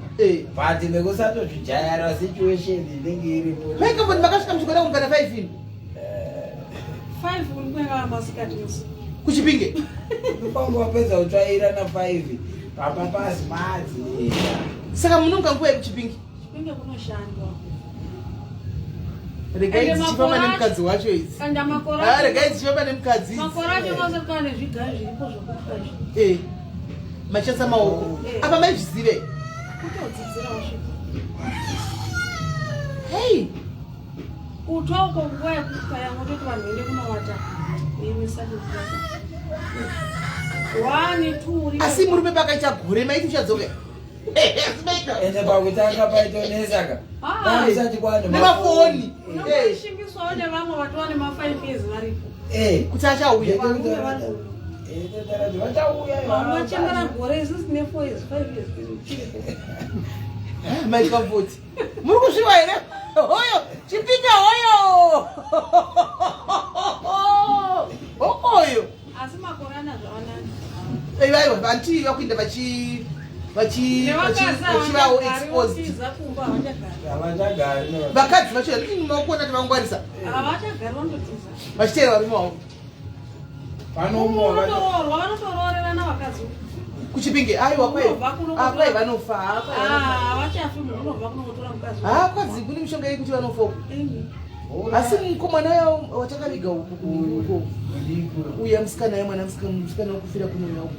but nekusatozvijaira situation inenge iripo maikamboti makasvika muchigona kungana 5 ini 5 ulikweva masikati kuchipinge ufange wapedza kutsvaira na 5 papa pasi madzi saka munonga nguva yekuchipinge chipinge kunoshandwa regai dzichifamba nemukadzi wacho idzi regai dzichifamba nemukadzi makore acho vasekana nezvigari zviripo zvokuazvo machasa maoko apa maizvizive kutodzidzira wasvika hei kutwa uko nguva yekukaya mototi vanhu vende kunovata veimisati wani turi asi murume pakaita gore maiti uchadzoka ende pakutanga paitonesaka paisati kwane nemafoni shingiswawo nevamwe vatova nema5 years varipo kuti achauya vachembera gore isisi ne4 years 5 years chiripo maikavoti muri kuzviwa here hoyo chipinga hoyo okoyo asi makore anazvo avanani aiwa vanti vakuenda vachivawo exposed vakadzi vacho makuona kuti vangwarisa havachagari vandotiza vachiteera varume wavo vanotororerana vakazi kuchipinge aiwa kwai vanofa vachafi munhu unobva kunotora mukazi kwadzi kune mishonga yekuti vanofa asi mukomana watakaviga uko uya musikana yemwana musikana wakufira kunoya uko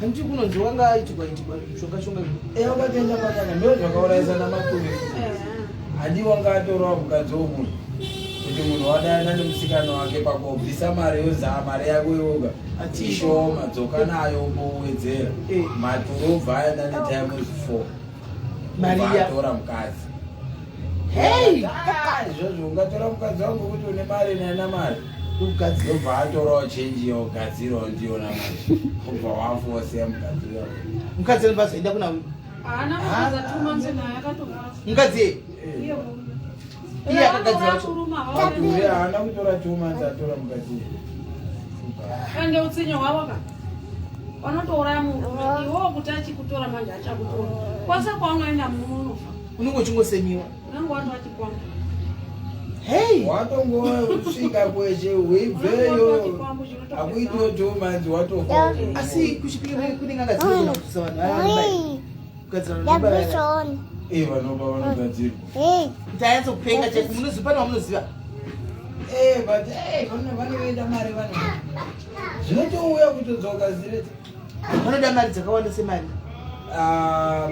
handiti kunonzi wanga aitirwa mishonga wakatoenda patana ndo zvakauraisa namakumi handi wanga atorawa mukadzi womunhu kuti munhu wadana nemusikana wake pakobvisa mari yozaa mari yako yoga atishoma dzoka nayo mbowedzera maturobva aenda netimes 4 atora mukadzi izvozvo ungatora mukadzi wangu kuti une mari nana mari ubva atorawo chenji yaugadzirawo ndiyona mari ubva wafosiya mukadzi anobazoenda kuna mukadzi iye akagadzira haana kutora 2 months atora mukadzi ende utsinyo hwavo ka vanotouraya munhu iwowo kuti achikutora manje achakutora kwase kwaunoenda munhu unofa unenge uchingosemiwa unenge wati wachikwama watongosvika kweshe weibveyo akuitiwo 2 months watofa asi kuchipinge kunenge angadzirona kutusa vanhu kugadzira vanoba vanogadzirwa kuti ayatsokupenga chaiku munoziva pane wamunoziva but vanoenda mari vano zvinotouya kutodzoka zireti vanoda mari dzakawanda semari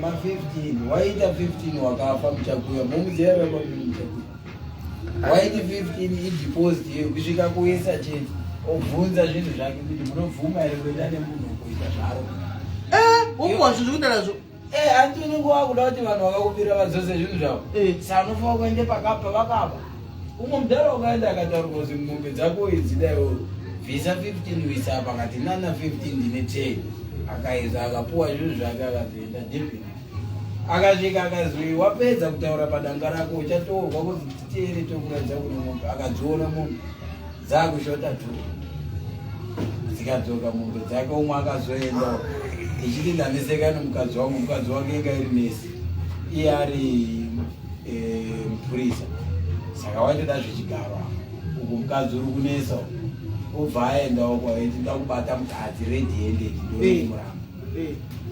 ma15 waita 15 wakafa muchakuya momuziva muchakuya waiti 15 ideposit yekusvika kuisa chete obvunza zvinhu zvake kuti munobvuma here kuenda nemunhu kuita zvaro ukwazvo zvikuita nazvo handi unenge wakuda kuti vanhu vakakupira vadzose zvinhu zvavo sanofa kuende pakapa vakapa umwe mudhara ukaenda akataurwa kuti mombe dzako idzidaiwo vhisa 15 wisa apa akati nana 15 ndine 10 akaedza akapuwa zvinhu zvake akazoenda debit akasvika akazwi wapedza kutaura padanga rako uchatorwa kuti titeere tokuradza kune mombe akadziona mombe dzakushota 2 dzikadzoka mombe dzake umwe akazoendawo ichiti ndaneseka nemukadzi wangu mukadzi wake inga iri nesi iye ari mupurisa saka waitoda zvichigarwa uku mukadzi uri kunesa obva aendawo kwaiti nda kubata mukadzi redhiended ndoimuramba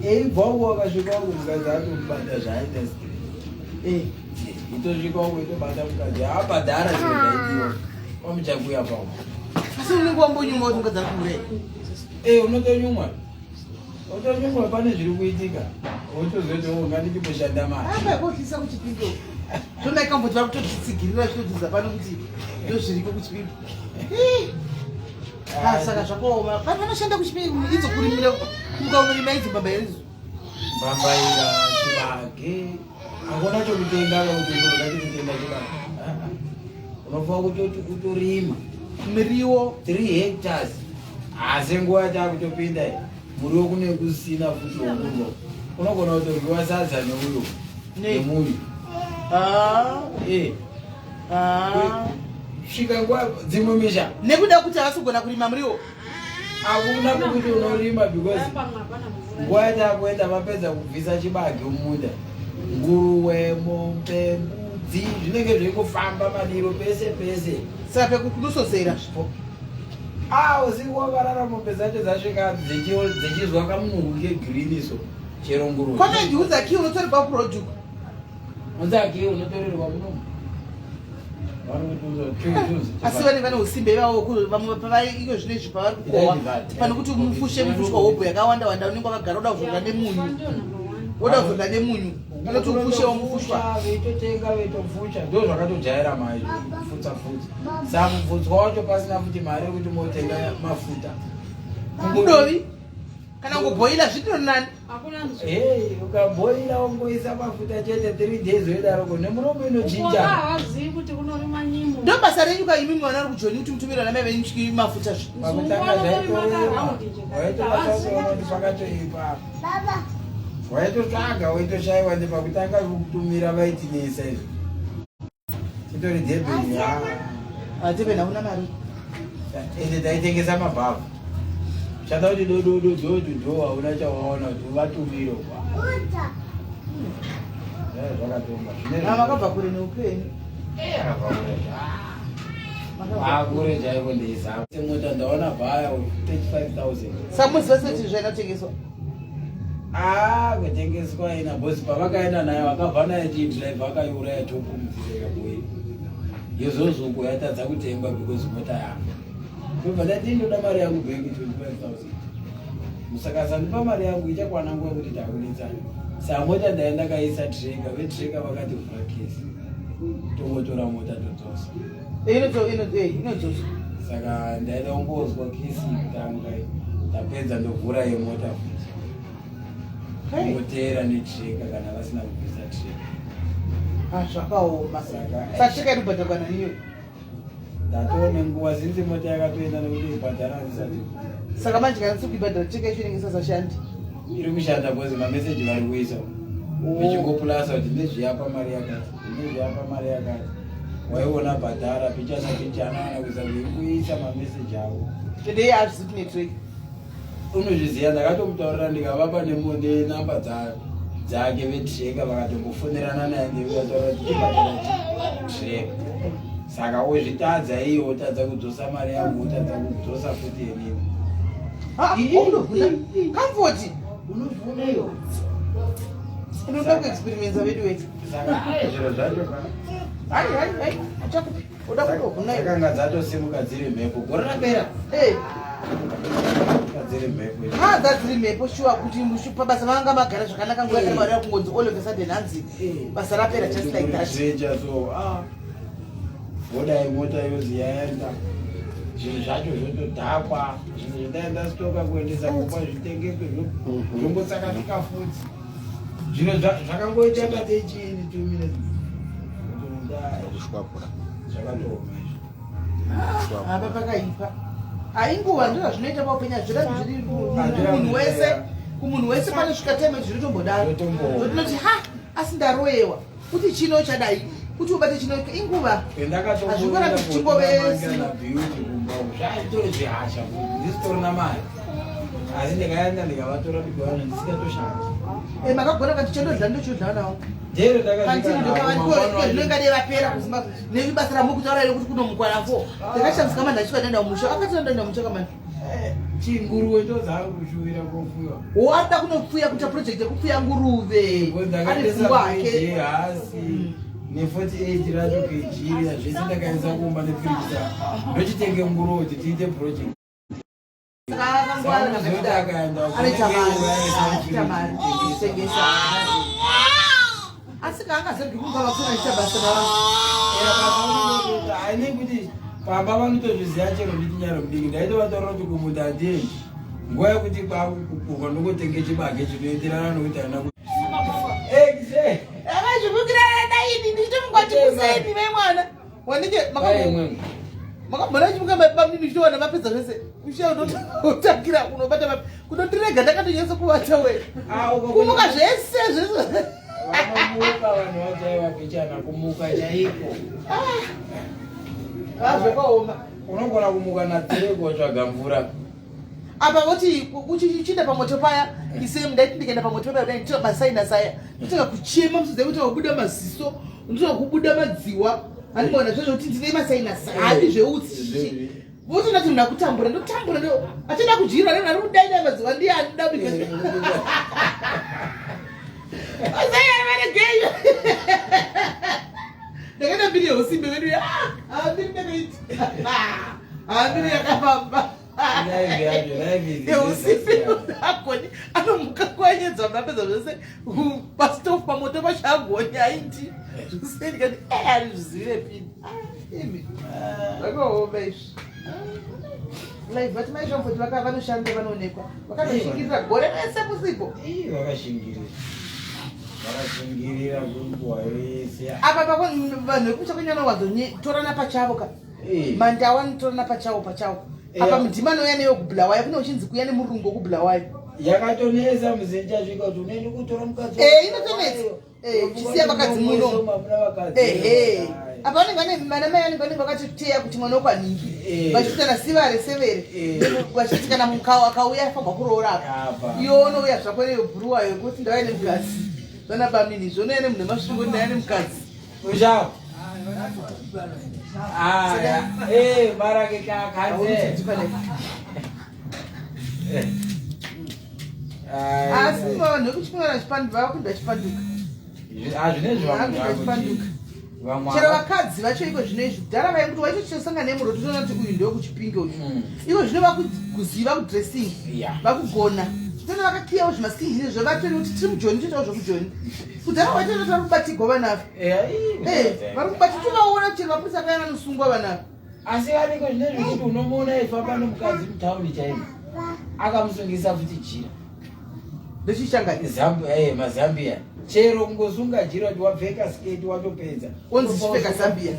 eibva uko akasvika uku mukadzi atokubata zvaaita straight itosvika uko itobata mukadzi abhadhara zviro zvaidiwa wamuchakuya pao asi unenge wambonyumwa kuti mukadzi ari kumurei unotonyumwa utonyumwa pane zviri kuitika utozoita ungandichimboshanda mari akohlisa kuchipingo tonaikamboti vari kutotitsigirira zvitotiza pano kuti ndo zviriko kuchipingo saka zvakaoma vanoshanda kuchipingo idzokurimira mukaurima idzi baba yerizo bambaira chibage akona chokutenga kautinogatikutenga chibage unofanira kutoti utorima miriwo 3 hectares asi nguva yatakutopinda muriwo kune kusina futi wokurwa unogona kutorwiwa sadza neuyo nemunyu svika nguva dzimwe misha nekuda kuti havasi kugona kurima muriwo hakuna kukuti unorima because nguva yatakuenda vapedza kubvisa chibage mumunda nguruwe mombe mbudzi zvinenge zveikufamba madiro pese pese saka pekunosozera usiku wakarara mombe dzacho dzasvika dzichizwa kamunhu kegreen so chero nguruwe kwamenge uzaki unotorerwa kuroduku uzaki unotorerwa munomu asi vane vane usimbe iko zvinezvi pavari kukohwa pano kuti mufushe mufushwa hobho yakawanda wanda unenge wakagara uda kuzorwa nemunyu woda kuzorwa nemunyu anoti upushe wamufushwa veitotenga veitofusha ndo zvakatojaira mai futsa saka mubvudzwa wacho pasina futi mari yekuti motenga mafuta mudovi kana ngobhoila zvitiro nani ukabhoila ungoisa mafuta chete 3 days wedaroko nemuromo inochinja ndo basa renyu ka imimi vana ri kujoni kuti mutumira namai venyu mafuta pakutanga zvaitorema waitovasaoti pakatoipa waitotsvaga waitoshayiwa ndepakutanga kutumira vaitinesa izvi titori dhebheni dhebheni hakuna mari ende taitengesa mabhavhu chada kuti dododododo hauna chawaona kuti uvatumiro zvakatonga makabva kure neupenyu akure chaiko ndeizama semota ndaona bhaya 35,000 samuzi vese zvainotengeswa kutengeswa ina bosi pavakaenda nayo akabva naye chidrive akaiuraya tokumuzireka boyi izvozvo yatadza kutengwa because mota yavo ndobva ndati ndoda mari yangu bhengi 25,000 musakasandipa mari yangu ichakwana nguva kuti takunetsana saa mota ndaenda kaisa treka vetreka vakati vhura kesi tongotora mota todzosa inodzosa saka ndaida kungozwa kesi kutanga tapedza ndovhura yemota futi kungotera netreka kana vasina kubvisa treka zvakaoma satreka iribhadhakana iyo ndatoone nguva zinzi mota yakatoenda nekuti ibhadhara zvisati saka manje kana sikuibhadhara treka icho inenge isasashandi iri kushanda bhozi mameseji vari kuisa vichingopulasa kuti ndezviyapa mari yakati ndezviyapa mari yakati waiona bhadhara pichana pichana kuisa kuti kuisa mameseji avo ndei hazvizi kune treka unozviziva ndakatomutaurira ndikavapa nenamba dzake vetreka vakatombofonerana naye ndivataura kuti chibhadhara treka saka wozvitadza iyo wotadza kudzosa mari yangu wotadza kudzosa futi yenini kamfoti unovhuneyo unoda kuexperimensa vedu wetu saka zviro zvacho achakupi uda kutovhunayo akanga dzatosimuka dziri mhepo gore rapera dziri mhepo dziri mhepo shuwa kuti pabasa vanga magara zvakanaka nguva yakareba kungonzi all of a sudden hanzi basa rapera just like that so vodai mota yozi yaenda zvinhu zvacho zvotodhakwa zvinhu zvindaenda sitoka kuendesa kupa zvitengekwe zvombosakatika futi zvinhu zvakangoita ngatei chiini 2 minutes zvakatooma izvo apa pakaipa ainguva ndizvo zvinoita paupenyu hazvirati zviri kumunhu wese kumunhu wese panosvika time zvinotombodaro zotinoti asi ndaroyewa kuti chino chadai kuti ubate chino inguva hazvikona kuti tingove zvihasha ndisitorina mari asi ndikaenda ndikavatora ndikawana ndisikatoshanda makagona kati chendodla ndochodla nawo jero ndakazvinonga nevapera kuzimbabwe nevibasa ramukutaura ire kuti kunomukwana 4 ndakashambuska manhu achikwandaenda mumusha akatirandaenda mumusha kamani chinguruwe ndozari kushuwira kofuya wada kunopfuya kuita project yekupfuya nguruve ane pfungwa ake hasi ne48 racho kejiri zvese ndakaisa kumba nefirisa ndochitenge nguruve kuti tiite project asi kaangazerwi kunga vakunaita basa aine kuti pamba vanotozviziva chero nditinyaro mudiki ndaitovatorora kuti kumunda handiendi nguva yekuti kwakukuka ndokotenge chibage chinoenderana nokuti hana zvivukiraradaini ndichitomungwati kuseni vemwana wanike makambona chimukambabamnini ndichiwana mapedza zvese uchaotakira kunobata kunotirega ndakatonyese kuvata we kumuka zvese zvese vanomuka vanhu vachaiva pichana kumuka chaiko zvakaoma unogona kumuka natireko tsvaga mvura apa voti uchichida pamoto paya isem ndaiti ndikaenda pamoto paya kudai nditira masaina saya nditanga kuchema musodza kuti wakubuda maziso nditanga kubuda madziwa andimona zvozvo kuti ndine masaina saya handi zveutsi voti ndati muna kutambura ndotambura ndo achida kudyirwa nevanhu ari kudaida madziwa ndiye andida masaina varegeyo ndakaenda mbiri yeusimbe vedu ambiri ndakaiti ambiri yakafamba eusimbeakoni anomuka kuanyedza mapedza zvese pastofu pamoto pachagoni aiti zvisendikati ari zvizivire pini imi zvakaoma izvi live vati maishamboti vanoshanda vanoonekwa vakanoshingirira gore rese musipo vakashingirira kunguva yese apa vanhu vekucha kwenyana wadzonyorana pachavo ka mandawa anotorana pachavo apa mudhima nouya neyo kubhulawayo kune uchinzi kuya nemurungu wokubhulawayo yakatonesa muzenchasvika kuti unoende kutora mukadzi inotonetsa uchisiya vakadzi muno apa vanenge vane vanamai vanenge vakatiteya kuti mwana wokwaningi vachiti kana sivare severe vachiti kana mukau akauya afagwa kuroora apa iwo unouya zvako neyo bhuruwayo yekuti ndauya nemukadzi vanabamini zvonoya nemunhu emasvingo ndaya nemukadzi ushava mara ke kakhanze asi vanhu vekuchipinga chipanduka vakunda chipanduka zvinezvi chero vakadzi vacho iko zvino izvi kudhara vaikuti waitotosangana nemuroto toona kuti uyu ndewekuchipinge uyu iko zvino vakuziva kudressing vakugona tona vakakiyawo zvimaskini zvinezvo vatori kuti tiri mujoni toitawo zvokujoni kudhara waitota vari kubatigwa vanavo vari kubati tovaona kuti chero mapurisa akayanga nosungwa vanavo asi vaniko zvinezvi kuti unomuona ifamba nomukadzi mutauni chaimo akamusungisa futi jira ndechichangani mazambia chero kungosunga jira kuti wapfeka sketi watopedza onzi chipfeka zambia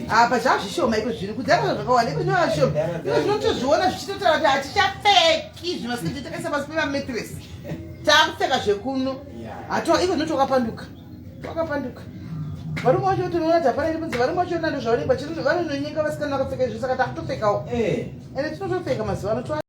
apa zvazvishoma iko zvino kudhara zvakawanda iko zvinovashoma iko zvinotozviona zvichitotaura kuti hatichapfeki zvimasketi takaisa pasi pemametresi taakupfeka zvekuno hatoa iko zvinoti wakapanduka varume vacho tonoona kuti hapana iripunzi varume vacho nando zvaonekwa vanononyeka vasikana vakapfeka izvo saka takutopfekawo ende tinotopfeka mazuva ano